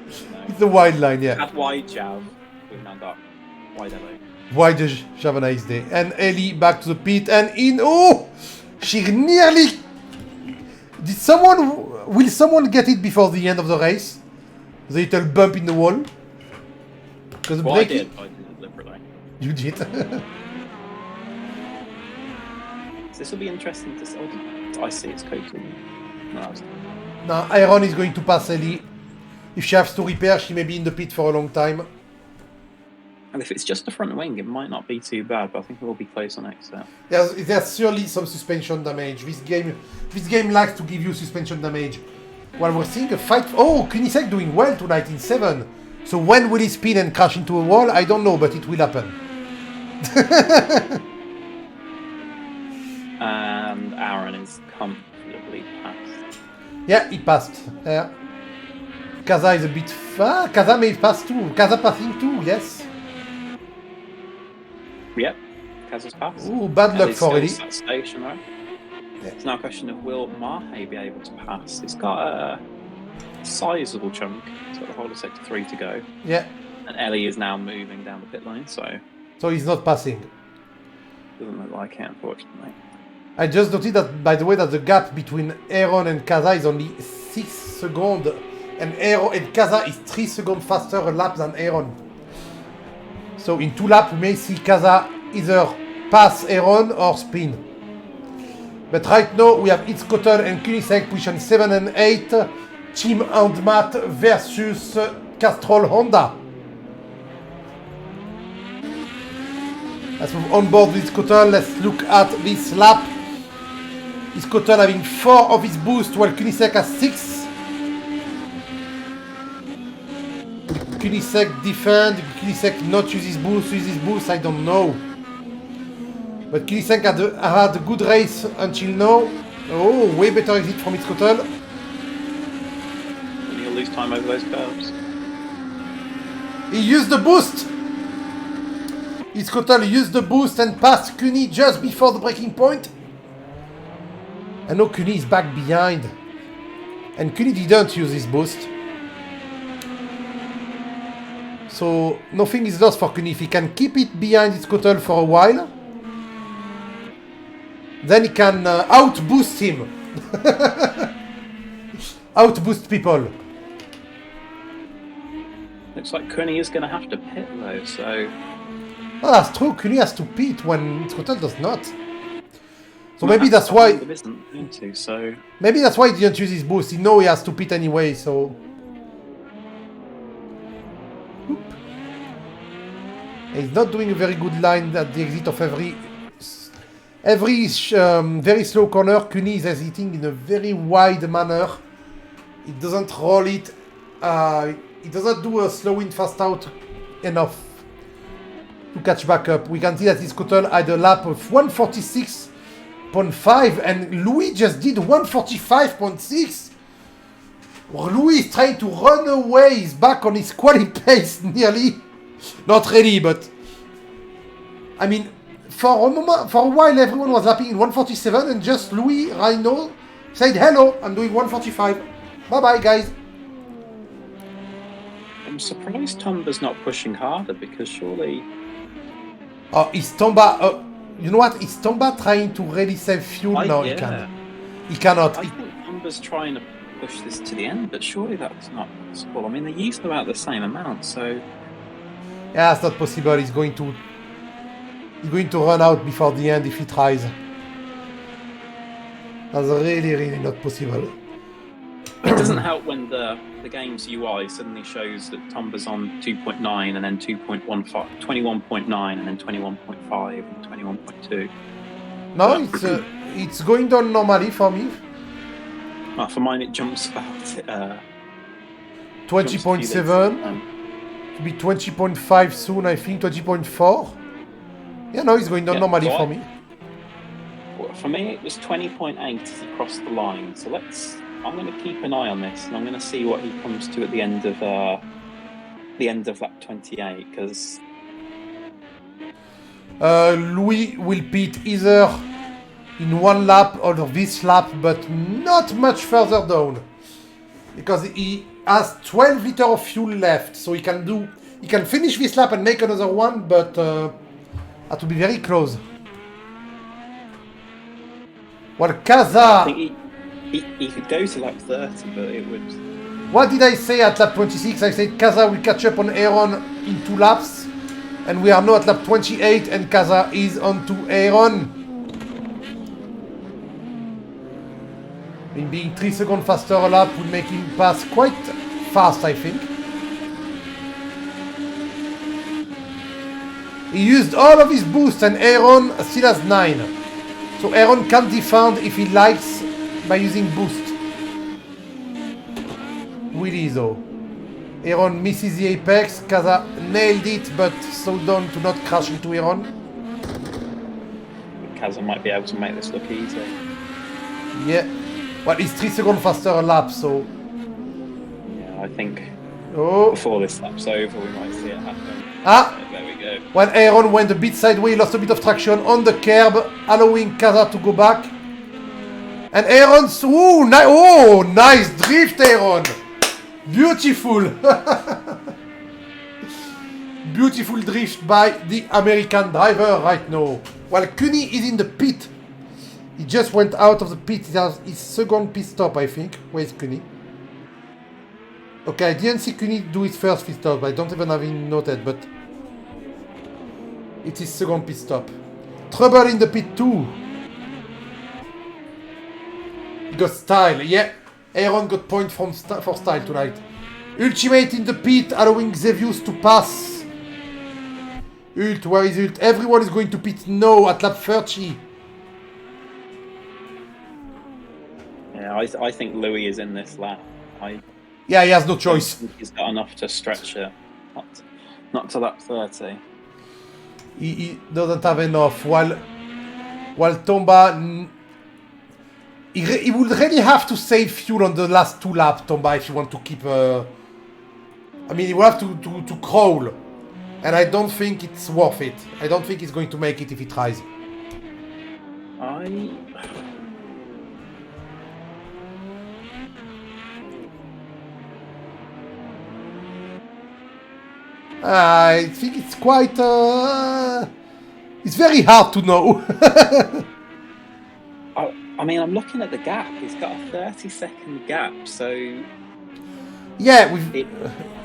It's the wide line, yeah. At wide Jav, we've now got wide Ellie. Wide have a nice day. And Ellie back to the pit and in. Oh! She nearly... Will someone get it before the end of the race? The little bump in the wall? Because Well, I did deliberately. You did. So this will be interesting to see. I see it's COTA. Now, Aaron is going to pass Ellie. If she has to repair, she may be in the pit for a long time. And if it's just the front wing, it might not be too bad, but I think it will be close on exit. There's surely some suspension damage. This game likes to give you suspension damage. While we're seeing a fight... Oh, Kunisek doing well tonight in 7. So when will he spin and crash into a wall? I don't know, but it will happen. And Aaron is comfortably passed. Yeah, he passed. Yeah. Kaza is a bit far. Kaza may pass too. Kaza passing too, yes. Yep, Kaza's passed. Ooh, bad luck for Ellie. Stationary. Yeah. It's now a question of will Mahe be able to pass? He's got a sizable chunk. He's got the whole of sector 3 to go. Yeah. And Ellie is now moving down the pit lane, so... So he's not passing. Doesn't look like it, unfortunately. I just noticed that, by the way, that the gap between Aaron and Kaza is only 6 seconds. And Kaza is 3 seconds faster a lap than Aaron. So in 2 laps, we may see Kaza either pass Aaron or spin. But right now, we have COTA and Kunisek position 7 and 8. Team Handmat versus Castrol Honda. Let's move on board with COTA. Let's look at this lap. COTA having 4 of his boost, while Kunisek has 6. Kunisek defend, Kunisek not use his boost, I don't know. But Kunisek had a good race until now. Oh, way better exit from COTA. And he'll lose time over those curves. He used the boost! COTA used the boost and passed Kuni just before the breaking point. And now Kuni is back behind. And Kuni didn't use his boost. So nothing is lost for Kuni. If he can keep it behind COTA for a while, then he can outboost him. Outboost people. Looks like Kuni is going to have to pit though, so... Oh, that's true. Kuni has to pit when COTA does not. So maybe that's why... Maybe that's why he didn't use his boost. He knows he has to pit anyway, so... Oop. He's not doing a very good line at the exit of every very slow corner. Kuni is exiting in a very wide manner. He doesn't roll it. He doesn't do a slow in fast out enough to catch back up. We can see that COTA had a lap of 146.5 and Louis just did 145.6. Louis is trying to run away. He's back on his quali pace nearly. Not really, but I mean, for a while everyone was lapping in 147 and just Louis Rhino said hello, I'm doing 145. Bye-bye, guys. I'm surprised Tomba's not pushing harder because surely. Oh, is Tomba... you know what? Is Tomba trying to really save fuel? No, he Yeah. can't. He cannot. I think Tomba's trying to push this to the end, but surely that's not possible. I mean, they used about the same amount, so. Yeah, it's not possible. He's going to run out before the end if he tries. That's really not possible. It doesn't help when the game's UI suddenly shows that Tomba's on 2.9 and then 2.15, 21.9 and then 21.5 and 21.2. No, it's going down normally for me. Well, for mine, it jumps about 20.7 to be 20.5 soon, I think. 20.4. Yeah, no, it's going down normally for me. For me, it was 20.8 as he crossed the line. So I'm going to keep an eye on this, and I'm going to see what he comes to at the end of lap 28, because Louis will pit either in one lap or this lap, but not much further down, because he has 12 liters of fuel left, so he can finish this lap and make another one, but have to be very close. Well, Kaza... I think he could go to lap 30, but it would... What did I say at lap 26? I said Kaza will catch up on Aaron in 2 laps, and we are now at lap 28, and Kaza is on to Aaron. Being 3 seconds faster a lap would make him pass quite fast, I think. He used all of his boost, and Aaron still has 9. So Aaron can defend if he likes by using boost. Willy though. Aaron misses the apex. Kaza nailed it, but slowed down to not crash into Aaron. Kaza might be able to make this look easy. Yeah. Well, he's 3 seconds faster a lap, so... Yeah, I think Oh. before this lap's over, we might see it happen. Ah! There we go. When Aaron went a bit sideways, lost a bit of traction on the curb, allowing Kaza to go back. And Aaron's... Oh, nice drift, Aaron! Beautiful! Beautiful drift by the American driver right now. While Cuny is in the pit. He just went out of the pit. He has his second pit stop, I think. Where's Cuny? Okay, I didn't see Cuny do his first pit stop. I don't even have it noted, but... it's his second pit stop. Trouble in the pit too. He got style, yeah. Aaron got point for style tonight. Ultimate in the pit, allowing Xevious to pass. Ult, where is Ult? Everyone is going to pit now at lap 30. Yeah, I think Louis is in this lap. Yeah, he has no choice. He's got enough to stretch it. Not to lap 30. He doesn't have enough. While Tomba... He would really have to save fuel on the last 2 laps, Tomba, if you want to keep... I mean, he will have to crawl. And I don't think it's worth it. I don't think he's going to make it if he tries. I think it's quite... it's very hard to know. I mean, I'm looking at the gap. He's got a 30-second gap, so... Yeah, it's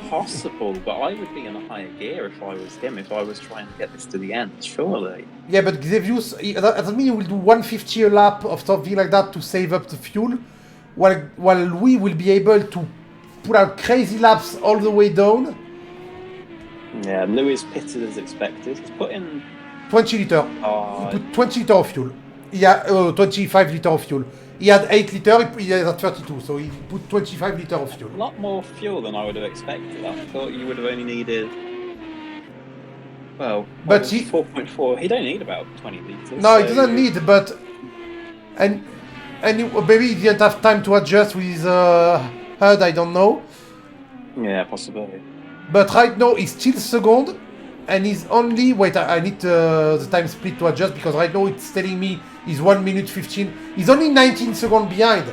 possible, but I would be in a higher gear if I was him, if I was trying to get this to the end, surely. Yeah, but Xevious, that means he will do 150 a lap or something like that to save up the fuel, while Louis will be able to put out crazy laps all the way down. Yeah, Louis pitted as expected. He's put in... 20 litre. He put 20 litre of fuel. Yeah, 25 litre of fuel. He had 8 litre, he had 32, so he put 25 litre of fuel. A lot more fuel than I would have expected. I thought you would have only needed... Well, but 4.4. He don't need about 20 litres. No, he doesn't need, but... And maybe he didn't have time to adjust with his HUD, I don't know. Yeah, possibly. But right now, he's still second, and he's only... Wait, I need the time split to adjust, because right now it's telling me he's 1 minute 15. He's only 19 seconds behind.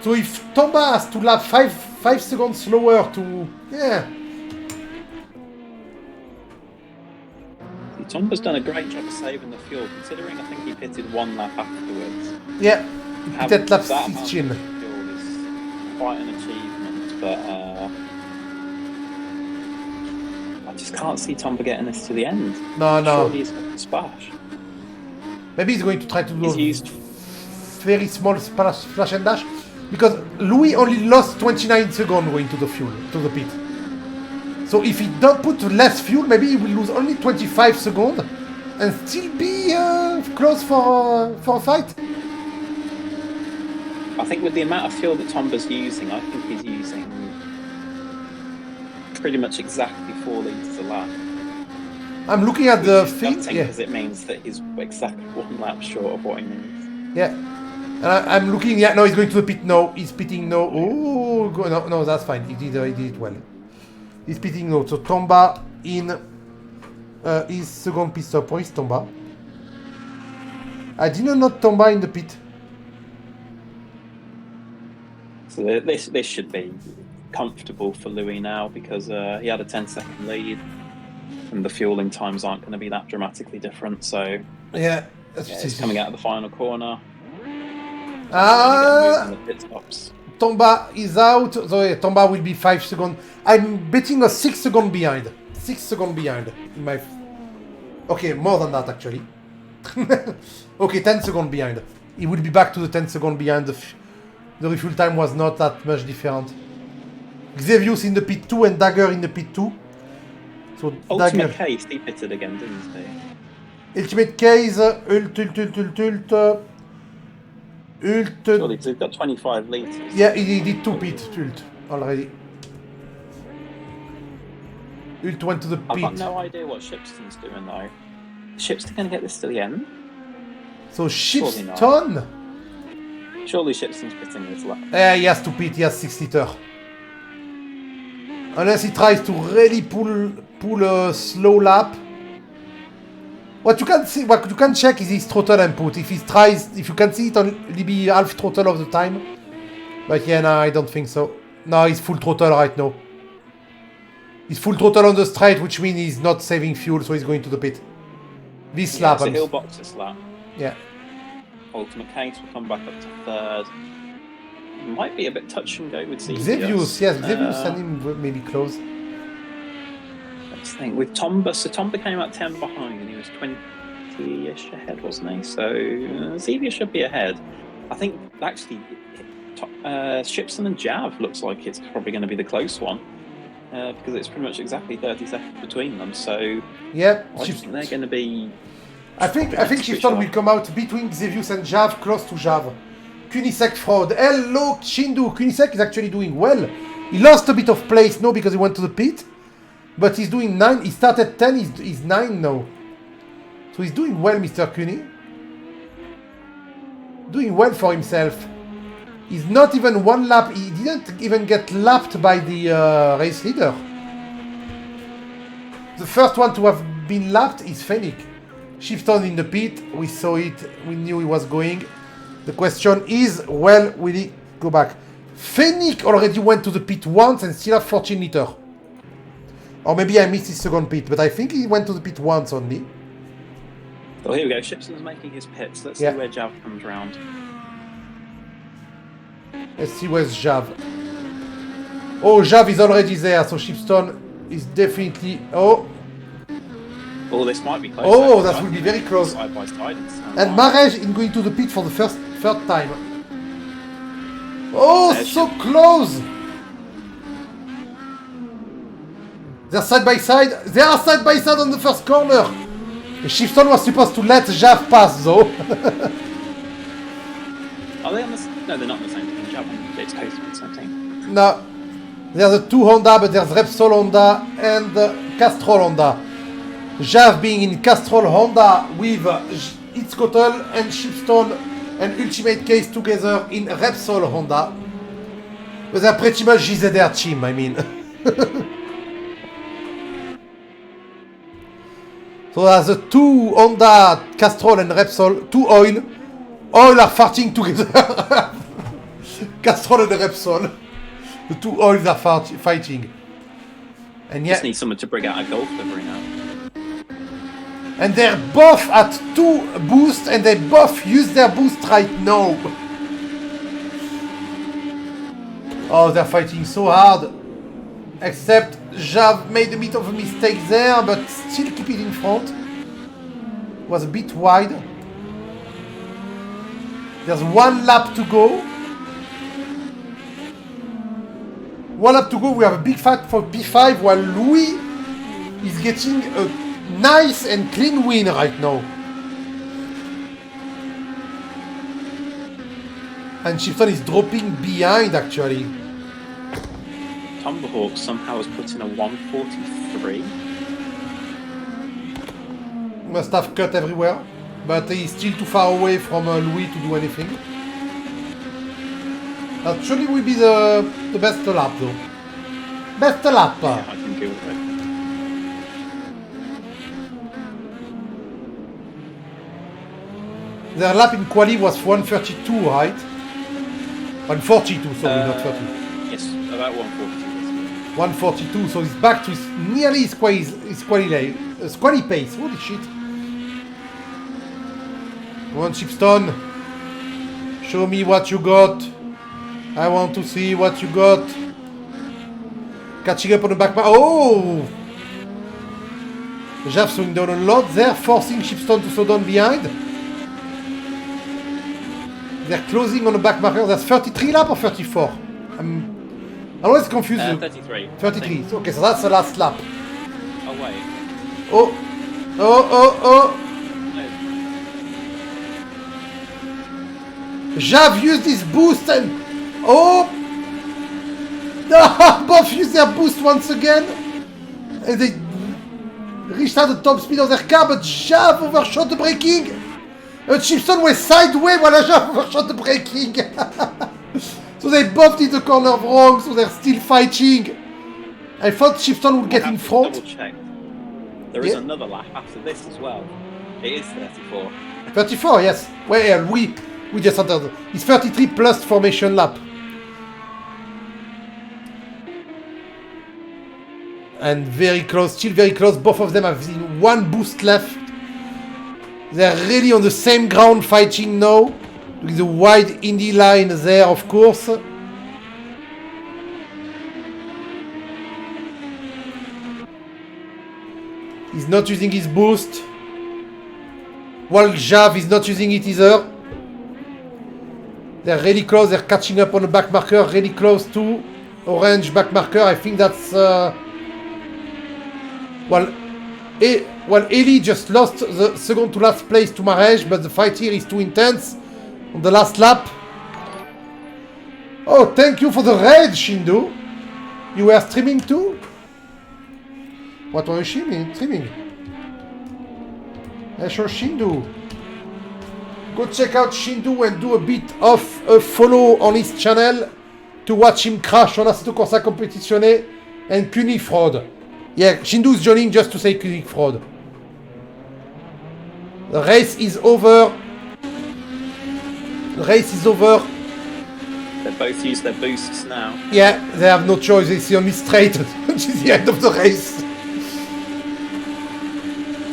So if Tomba has to lap 5 seconds slower to... Yeah. Tomba's done a great job of saving the fuel, considering I think he pitted 1 lap afterwards. Yeah. That lap That amount of 16. fuel is quite an achievement, but I just can't see Tomba getting this to the end. No. Surely he's got to splash. Maybe he's going to try to do He's used... very small splash and dash. Because Louis only lost 29 seconds going to the fuel, to the pit. So if he don't put less fuel, maybe he will lose only 25 seconds and still be close for a fight. I think with the amount of fuel that Tomba's using, I think he's using pretty much exactly 4 litres a lap. I'm looking at the feed. Yeah. Because it means that he's exactly 1 lap short of what he needs. Yeah. And I'm looking. Yeah. No, he's going to the pit. No, he's pitting. No. Oh, no. That's fine. He did it well. He's pitting. No. So Tomba in his second pit stop. Where is Tomba? I didn't know Tomba in the pit. So this should be comfortable for Louis now because he had a 10-second lead. And the fueling times aren't going to be that dramatically different, so yeah, it's coming out of the final corner. The pit stops. Tomba is out, so yeah, Tomba will be 5 seconds. I'm betting a 6 second behind. 6 seconds behind. Okay, more than that actually. Okay, 10 seconds behind. He will be back to the 10 seconds behind. The refuel time was not that much different. Xavius in the pit 2 and Dagger in the pit 2. So Ultimate Case, he pitted again, didn't he? Ultimate Case, Ult. Surely, he's got 25 litres. Yeah, he did 2 pit Ult already. Ult went to the pit. I've got no idea what Shipston's doing though. Is Shipston going to get this to the end? So Shipston? Surely Shipston's pitting this lap. Yeah, he has to pit, he has 6 litres. Unless he tries to really pull a slow lap. What you can check is his throttle input. If you can see it only be half throttle of the time. But yeah, no, I don't think so. No, he's full throttle right now. He's full throttle on the straight, which means he's not saving fuel, so he's going to the pit. This lap. So he'll box this lap. Yeah. Ultimate Case will come back up to 3rd. Might be a bit touch and go with Xavius. Yes, Xavius and him maybe close. Let's think. With Tomba, so Tomba came out 10 behind and he was 20-ish ahead, wasn't he? So Xavius should be ahead. I think actually Shipson and Jav looks like it's probably going to be the close one because it's pretty much exactly 30 seconds between them. So yeah, I think they're going to be. I think Shipson will come out between Xavius and Jav, close to Jav. Kunisek fraud. Hello, Shindu. Kunisek is actually doing well. He lost a bit of place, no, because he went to the pit. But he's doing 9. He started 10, he's 9 now. So he's doing well, Mr. Kuni. Doing well for himself. He's not even 1 lap. He didn't even get lapped by the race leader. The first one to have been lapped is Fennec. Shifton in the pit. We saw it. We knew he was going. The question is, well, will he go back? Fennec already went to the pit once and still have 14 litres. Or maybe I missed his second pit, but I think he went to the pit once only. Well, here we go. Shipson's making his pits. Let's see where Jav comes round. Let's see where's Jav. Oh, Jav is already there, so Shipston is definitely... Oh, this might be close. Oh, that will be very close. Side by side. And Marej is going to the pit for the third time. Oh, so close! They're side by side. They are side by side on the first corner. Shifton was supposed to let Jav pass, though. Are they on the? No, they're not on the same team. Jav and Dave's Coast on the same team. No, there's the 2 Honda, but there's Repsol Honda and Castrol Honda. Jav being in Castrol Honda with Itzkotel and Shipstone and Ultimate Case together in Repsol Honda. But they're pretty much GZR team, I mean. So there's the 2 Honda, Castrol and Repsol, 2 oil. Oil are farting together. Castrol and Repsol. The two oils are fighting. And Just yeah, need someone to bring out a golf livery now. and they're both at 2 boosts, and they both use their boost right now. Oh, they're fighting so hard. Except Jav made a bit of a mistake there, but still keep it in front. Was a bit wide. There's 1 lap to go. 1 lap to go. We have a big fight for P5 while Louis is getting a nice and clean win right now. And Shifton is dropping behind actually. Tomahawk somehow has put in a 143. Must have cut everywhere, but he's still too far away from Louis to do anything. That surely will be the best lap though. Best lap! Yeah, I can go with it. Their lap in quali was 132, right? 142, sorry, not 30. Yes, about 142. 142, so he's back to nearly his quali pace. Holy shit. Come on, Chipstone. Show me what you got. I want to see what you got. Catching up on the back. Oh! Jav slowing down a lot there, forcing Chipstone to slow down behind. They're closing on the back marker. That's 33 lap or 34? I'm always confused. 33. 33. Okay, so that's the last lap. Oh, wait. Oh! Oh! No. Jav used his boost and... Oh! No, both used their boost once again. And they reached at the top speed of their car, but Jav overshot the braking. Chipson was sideways while Jav overshot the braking. So they both did the corner wrong, so they're still fighting. I thought Chipson would get in front. Double check. There is another lap after this as well. It is 34. 34, yes. Well, we just entered. It's 33 plus formation lap. And very close, still very close. Both of them have 1 boost left. They're really on the same ground fighting now. With the wide Indy line there, of course. He's not using his boost. While Jav is not using it either. They're really close, they're catching up on the back marker, really close to orange back marker. I think that's... Well, Eli just lost the second to last place to Marej, but the fight here is too intense on the last lap. Oh, thank you for the raid, Shindu. You were streaming too? What were you streaming? Hey, sure, Shindu. Go check out Shindu and do a bit of a follow on his channel to watch him crash on Assetto Corsa Competizione and König Fraud. Yeah, Shindu is joining just to say König Fraud. The race is over. They both use their boosts now. Yeah, they have no choice. It's the only straight which is the end of the race.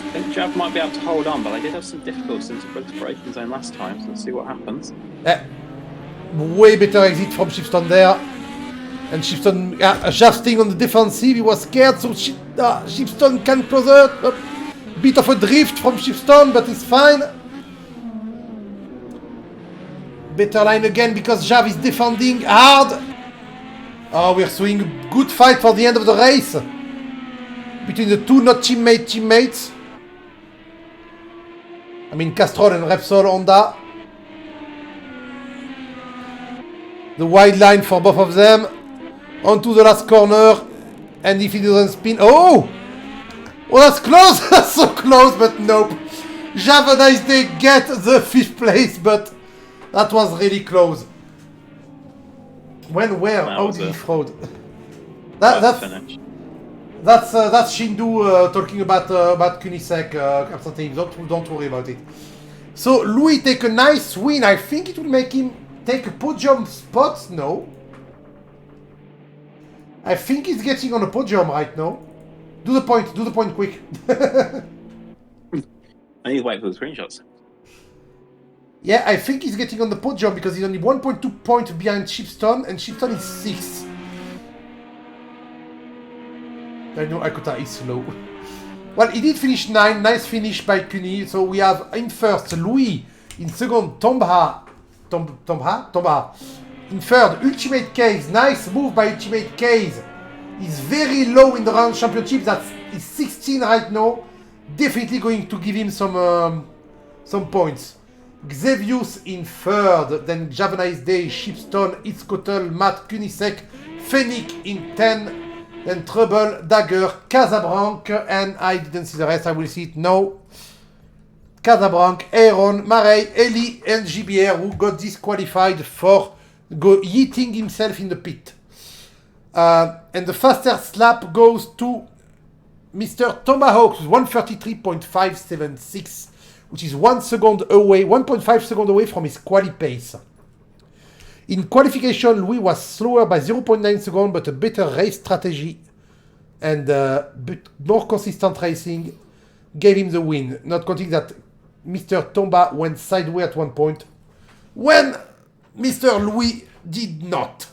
I think Jav might be able to hold on, but they did have some difficulties into both braking zone last time, so let's see what happens. Way better exit from Shifton there. And Shifton adjusting on the defensive, he was scared, so Shifton can close it. A bit of a drift from Shifton, but it's fine. Better line again because Jav is defending hard. Oh, we're seeing a good fight for the end of the race. Between the two not teammates. I mean Castrol and Repsol Honda. The wide line for both of them. Onto the last corner. And if he doesn't spin... Oh! Oh, that's close! That's so close, but nope. Jav and Ice, they get the 5th place, but that was really close. When, where, how did he fraud? That's Shindu talking about Kunisek absenteeism. Don't worry about it. So Louis take a nice win. I think it will make him take a podium spot now. I think he's getting on a podium right now. Do the point quick. I need to wait for the screenshots. Yeah, I think he's getting on the podium because he's only 1.2 points behind Chipstone, and Chipstone is 6th. I know COTA is slow. Well, he did finish 9. Nice finish by Cuny. So we have in first Louis, in second Tomba. In third, Ultimate Case. Nice move by Ultimate Case. He's very low in the round championship. He's 16 right now. Definitely going to give him some points. Xevious in third, then Javanice Day, Shipstone, Itzkotel, Matt, Kunisek, Fennec in 10, then Trouble, Dagger, Casablanc, and I didn't see the rest, I will see it now. Casablanc, Aaron, Marais, Ellie, and GBR, who got disqualified for yeeting himself in the pit. And the fastest lap goes to Mr. Tomahawk, 133.576. Which is 1 second away, 1.5 seconds away from his quali pace. In qualification, Louis was slower by 0.9 seconds, but a better race strategy and more consistent racing gave him the win. Not counting that Mr. Tomba went sideways at one point, when Mr. Louis did not.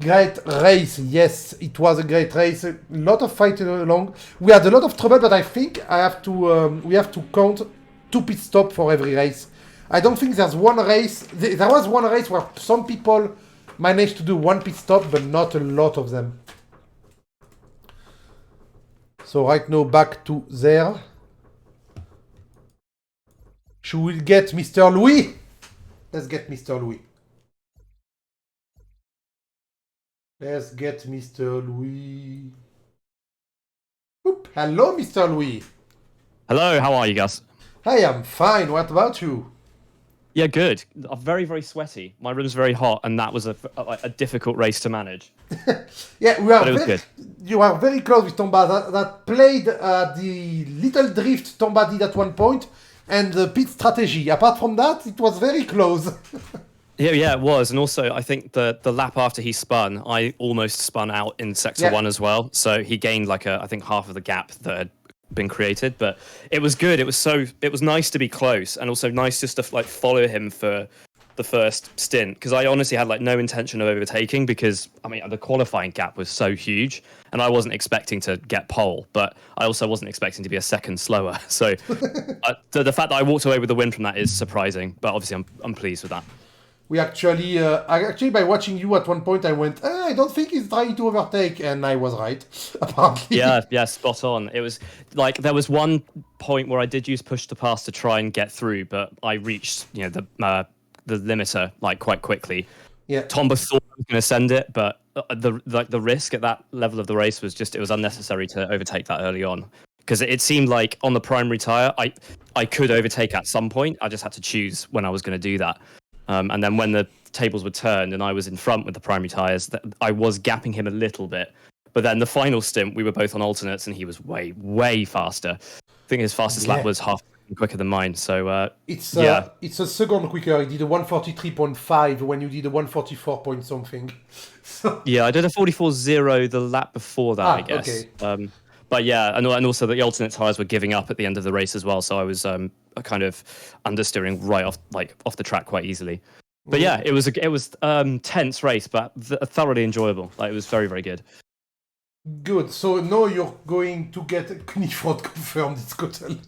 Great race, yes, it was a great race. A lot of fighting along. We had a lot of trouble, but I think we have to count 2 pit stops for every race. I don't think there's one race. There was one race where some people managed to do 1 pit stop, but not a lot of them. So right now back to there. Should we get Mr. Louis? Let's get Mr. Louis. Let's get Mr. Louis. Oop. Hello, Mr. Louis. Hello, how are you guys? I am fine. What about you? Yeah, good. I'm very, very sweaty. My room's very hot, and that was a difficult race to manage. Yeah, But it was good. You are very close with Tomba. That played the little drift Tomba did at one point, and the pit strategy. Apart from that, it was very close. Yeah, it was. And also, I think the lap after he spun, I almost spun out in sector 1 as well. So he gained I think half of the gap that had been created, but it was good. It was nice to be close, and also nice just to follow him for the first stint, because I honestly had no intention of overtaking, because I mean the qualifying gap was so huge, and I wasn't expecting to get pole, but I also wasn't expecting to be a second slower. So the fact that I walked away with the win from that is surprising, but obviously I'm pleased with that. We actually by watching you at one point, I went, I don't think he's trying to overtake, and I was right, apparently. Yeah, spot on. It was there was one point where I did use push to pass to try and get through, but I reached the limiter quite quickly. Yeah. Tomba thought I was going to send it, but the risk at that level of the race was it was unnecessary to overtake that early on, because it seemed like on the primary tire I could overtake at some point. I just had to choose when I was going to do that. And then when the tables were turned and I was in front with the primary tyres, I was gapping him a little bit. But then the final stint, we were both on alternates and he was way, way faster. I think his fastest lap was half quicker than mine. So it's a second quicker. He did a 143.5 when you did a 144 point something. So... Yeah, I did a 44.0 the lap before that, I guess. Okay. But yeah, and also the alternate tyres were giving up at the end of the race as well, so I was kind of understeering right off the track quite easily. But yeah, it was tense race, but thoroughly enjoyable. It was very, very good. Good. So now you're going to get Knifrod confirmed. It's Kotel.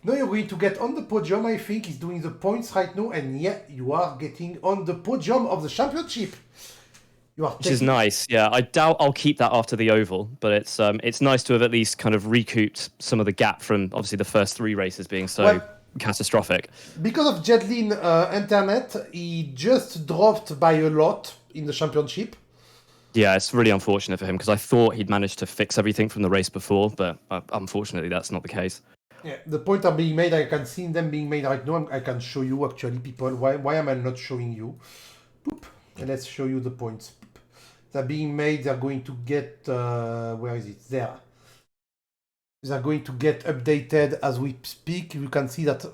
Now you're going to get on the podium. I think he's doing the points right now, and yeah, you are getting on the podium of the championship. Which is nice, yeah. I doubt I'll keep that after the oval, but it's nice to have at least kind of recouped some of the gap from obviously the first 3 races being so catastrophic. Because of Jedlin internet, he just dropped by a lot in the championship. Yeah, it's really unfortunate for him, because I thought he'd managed to fix everything from the race before, but unfortunately that's not the case. Yeah, the points are being made. I can see them being made right now. I can show you actually, people. Why am I not showing you? Boop. And let's show you the points. They're being made. They're going to get... where is it? There. They're going to get updated as we speak. You can see that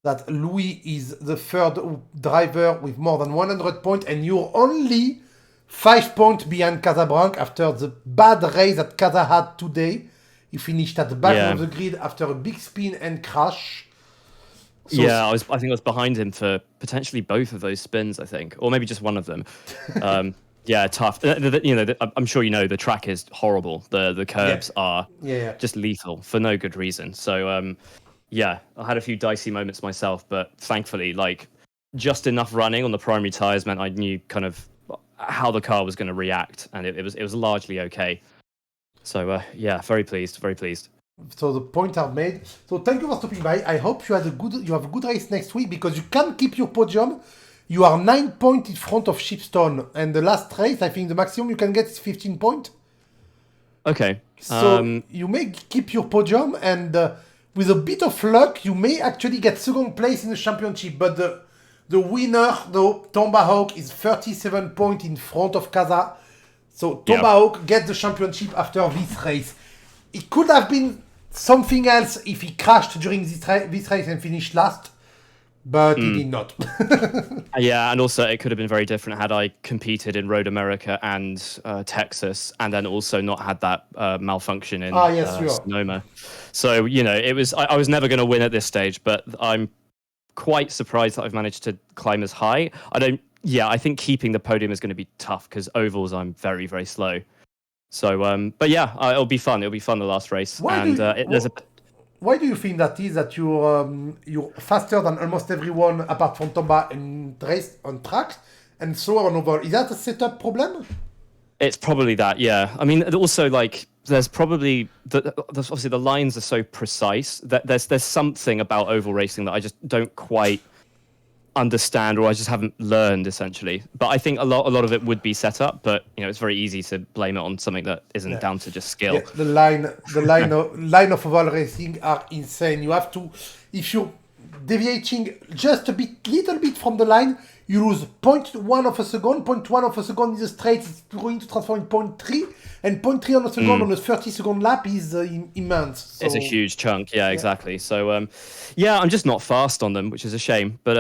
that Louis is the third driver with more than 100 points, and you're only 5 points behind Casablanca after the bad race that Casa had today. He finished at the back of the grid after a big spin and crash. So I think I was behind him for potentially both of those spins, I think, or maybe just one of them. Tough. I'm sure you know the track is horrible. The curbs are just lethal for no good reason. So I had a few dicey moments myself, but thankfully, like just enough running on the primary tires meant I knew kind of how the car was going to react, and it was largely okay. So very pleased, very pleased. So the points are made. So thank you for stopping by. I hope you have a good race next week, because you can keep your podium. You are 9 points in front of Shipstone, and the last race, I think the maximum you can get is 15 points. Okay. So you may keep your podium, and with a bit of luck, you may actually get second place in the championship. But the winner, though, Tomahawk, is 37 points in front of Casa. So Tomahawk gets the championship after this race. It could have been something else if he crashed during this race and finished last, but he did not. And also it could have been very different had I competed in Road America and Texas, and then also not had that malfunction in Sonoma. So it was I was never going to win at this stage, but I'm quite surprised that I've managed to climb as high. I think keeping the podium is going to be tough because ovals I'm very, very slow. So, it'll be fun. It'll be fun the last race. Why do you think that is that you're faster than almost everyone apart from Tomba and race on tracks and slower on oval? Is that a setup problem? It's probably that. Yeah. I mean, also like there's probably obviously the lines are so precise that there's something about oval racing that I just don't quite understand, or I just haven't learned essentially. But I think a lot of it would be set up, but it's very easy to blame it on something that isn't down to just skill. Yeah, the line of oval racing are insane. You have to, if you're deviating just little bit from the line, you lose 0.1 of a second. 0.1 of a second is a straight, it's going to transform in 0.3, and 0.3 on a second on a 30-second lap is immense. So, it's a huge chunk, exactly. So, I'm just not fast on them, which is a shame. But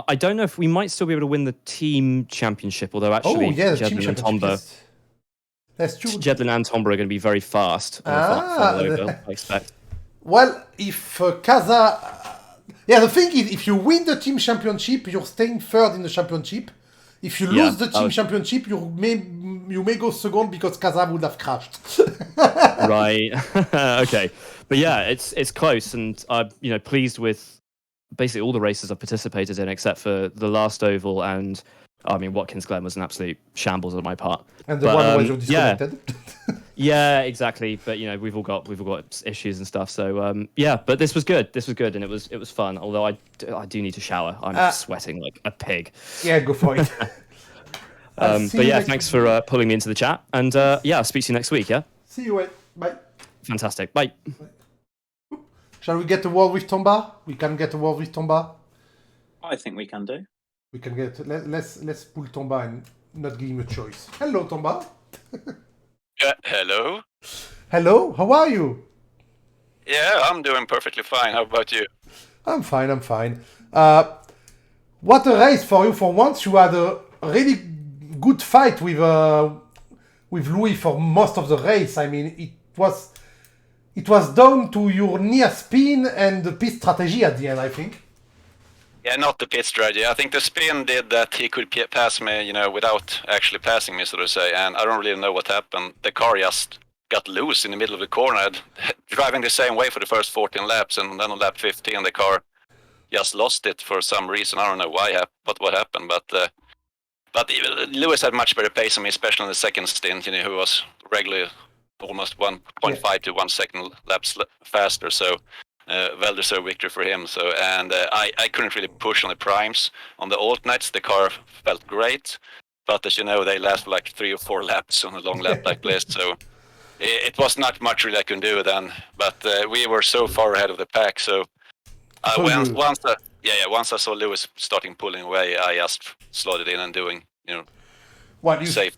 I don't know if we might still be able to win the team championship, although actually Jedlin and Tomba... That's true. Jedlin and Tomba are going to be very fast. I expect. Well, if Casa... the thing is, if you win the team championship, you're staying third in the championship. If you lose the team championship, you may go second because Casa would have crashed. Right. Okay. But it's close, and I'm pleased with basically all the races I've participated in except for the last oval, and I mean Watkins Glen was an absolute shambles on my part. And the one where you're disconnected. Yeah, exactly. But we've all got issues and stuff. So but this was good. And it was fun. Although I do need to shower. I'm sweating like a pig. Yeah, go for it. Thanks for pulling me into the chat. And I'll speak to you next week. Yeah. See you. Bye. Fantastic. Bye. Shall we get a word with Tomba? We can get a word with Tomba. I think we can do. We can get. Let's pull Tomba and not give him a choice. Hello, Tomba. Hello. Hello, how are you? Yeah, I'm doing perfectly fine. How about you? I'm fine. What a race for you. For once, you had a really good fight with Louis for most of the race. I mean, it was down to your near spin and the pit strategy at the end, I think. Yeah, not the pit strategy. I think the spin did that he could pass me, without actually passing me, so to say. And I don't really know what happened. The car just got loose in the middle of the corner, driving the same way for the first 14 laps, and then on lap 15, the car just lost it for some reason. I don't know what happened, but Lewis had much better pace than me, especially in the second stint. Who was regularly almost 1.5 to 1 second laps faster. So. Well-deserved victory for him. So, and I couldn't really push on the primes. On the alternates, the car felt great, but as you know, they last for like 3 or 4 laps on a long lap like this. So it was not much really I could do then. But we were so far ahead of the pack. So once I saw Lewis starting pulling away, I just slowed it in and doing safe.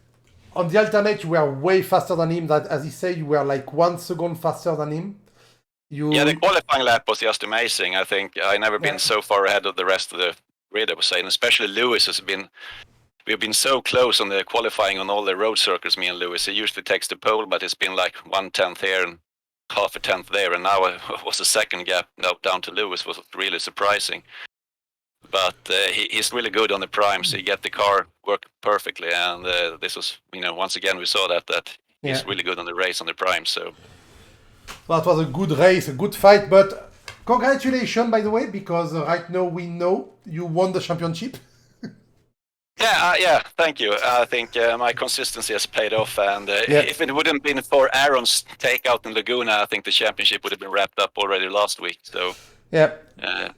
On the alternate, you were way faster than him. That, as he said, you were like 1 second faster than him. Yeah, the qualifying lap was just amazing. I think I never been so far ahead of the rest of the grid, I would say, and especially Lewis has been. We've been so close on the qualifying on all the road circuits, me and Lewis. He usually takes the pole, but it's been like 1/10 here and half a tenth there, and now it was a second gap down to Lewis. Was really surprising. But he's really good on the prime, so he get the car work perfectly. And this was, once again we saw that he's really good on the race on the prime. So that was a good race, a good fight. But congratulations, by the way, because right now we know you won the championship. Yeah, thank you. I think my consistency has paid off, and if it wouldn't been for Aaron's takeout in Laguna, I think the championship would have been wrapped up already last week. So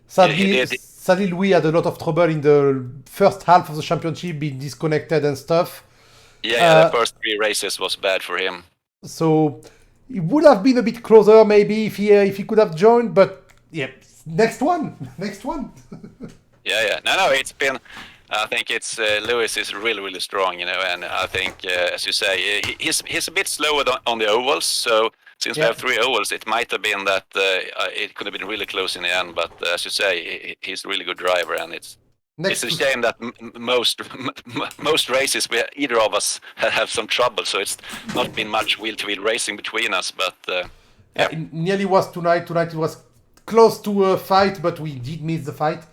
sadly, Louis had a lot of trouble in the first half of the championship, being disconnected and stuff. Yeah, the first 3 races was bad for him. So it would have been a bit closer, maybe, if he could have joined. But yeah, next one. Yeah. No, it's been. I think it's Lewis is really, really strong, and I think, as you say, he's a bit slower on the ovals. So since we have 3 ovals, it might have been that it could have been really close in the end. But as you say, he's a really good driver, and it's a shame that most races either of us have some trouble. So it's not been much wheel-to-wheel racing between us. But it nearly was tonight. Tonight it was close to a fight, but we did miss the fight.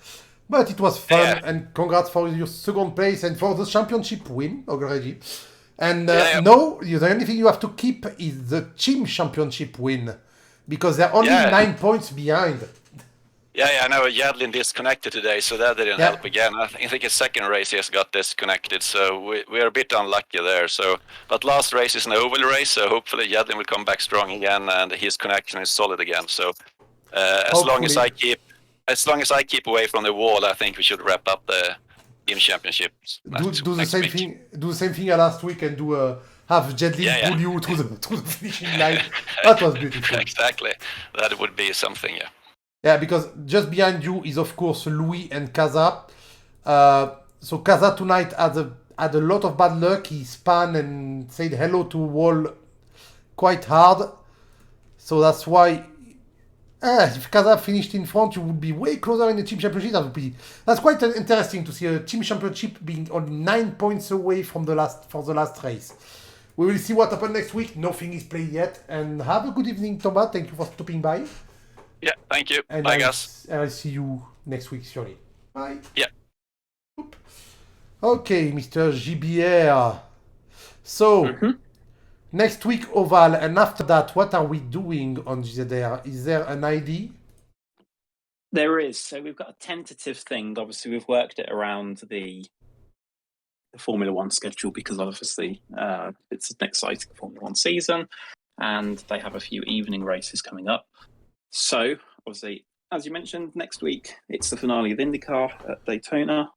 But it was fun, and congrats for your second place and for the championship win already. And now, the only thing you have to keep is the team championship win, because they're only 9 points behind. Yeah, I know Yadlin disconnected today, so that didn't help again. I think his second race he has got disconnected, so we are a bit unlucky there. So, but last race is an oval race, so hopefully Yadlin will come back strong again, and his connection is solid again. So, as long as I keep away from the wall, I think we should wrap up the team championships. Do the same thing. Do the same thing as last week and have Jedlin pull you to the finishing line. That was beautiful. Exactly, that would be something. Yeah, because just behind you is of course Louis and Kaza. So Kaza tonight had a lot of bad luck. He spun and said hello to wall quite hard. So that's why. If Kaza finished in front, you would be way closer in the team championship. That's quite interesting to see a team championship being only 9 points away from the last race. We will see what happens next week. Nothing is played yet. And have a good evening, Thomas. Thank you for stopping by. Yeah, thank you. And bye, guys. I'll see you next week, surely. Bye. Yeah. Okay, Mr. GBR. So. Next week, Oval, and after that, what are we doing on GZR? Is there an ID? There is. So we've got a tentative thing. Obviously, we've worked it around the Formula One schedule because obviously it's an exciting Formula One season and they have a few evening races coming up. So, obviously, as you mentioned, next week, it's the finale of IndyCar at Daytona.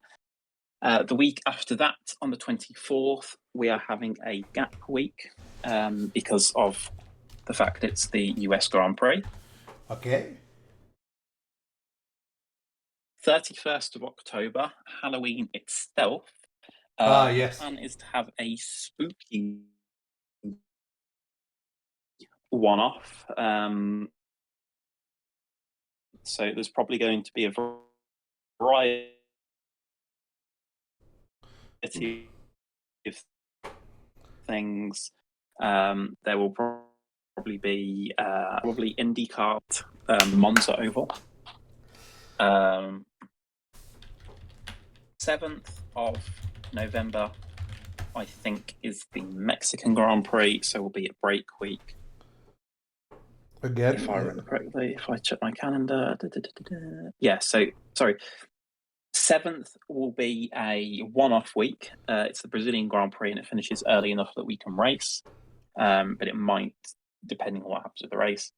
The week after that, on the 24th, we are having a gap week because of the fact it's the US Grand Prix. Okay. 31st of October, Halloween itself. Yes. The plan is to have a spooky one-off. So there's probably going to be a variety of things. There will probably be IndyCar Monza Oval. 7th of November, I think, is the Mexican Grand Prix, so we'll be at break week. Again, if I remember correctly, if I check my calendar. Yeah, so, sorry. 7th will be a one-off week. It's the Brazilian Grand Prix, and it finishes early enough that we can race. But it might, depending on what happens with the race.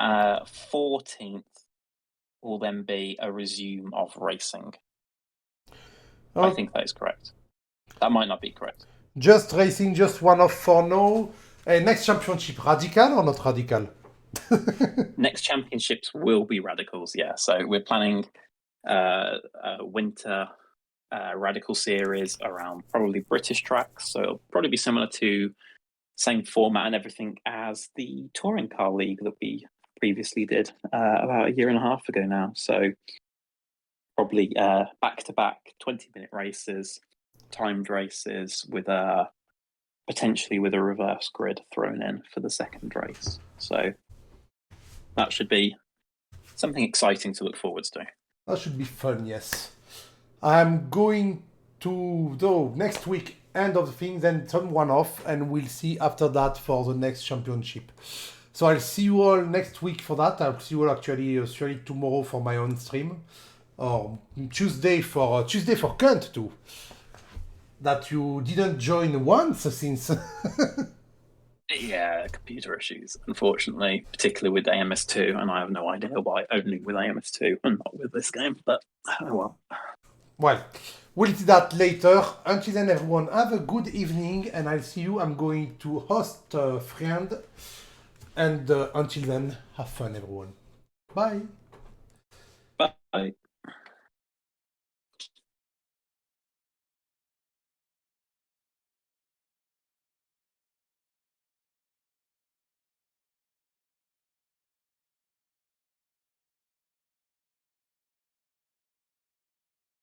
14th will then be a resume of racing. I think that is correct. That might not be correct. Just racing, just one-off for now. Next championship, radical or not radical? Next championships will be radicals, yeah. So we're planning a winter radical series around probably British tracks. So it'll probably be similar to same format and everything as the touring car league that we previously did about a year and a half ago now. So probably back-to-back 20-minute races, timed races with potentially with a reverse grid thrown in for the second race. So that should be something exciting to look forward to. That should be fun, yes. I'm going to, though, next week, end of the thing, then turn one off, and we'll see after that for the next championship. So I'll see you all next week for that. I'll see you all actually tomorrow for my own stream. Or Tuesday for Kunt too. That you didn't join once since. Yeah, computer issues, unfortunately, particularly with AMS2, and I have no idea why only with AMS2 and not with this game, but oh well. Well, we'll see that later. Until then, everyone, have a good evening, and I'll see you. I'm going to host a friend, and until then, have fun, everyone. Bye. Bye.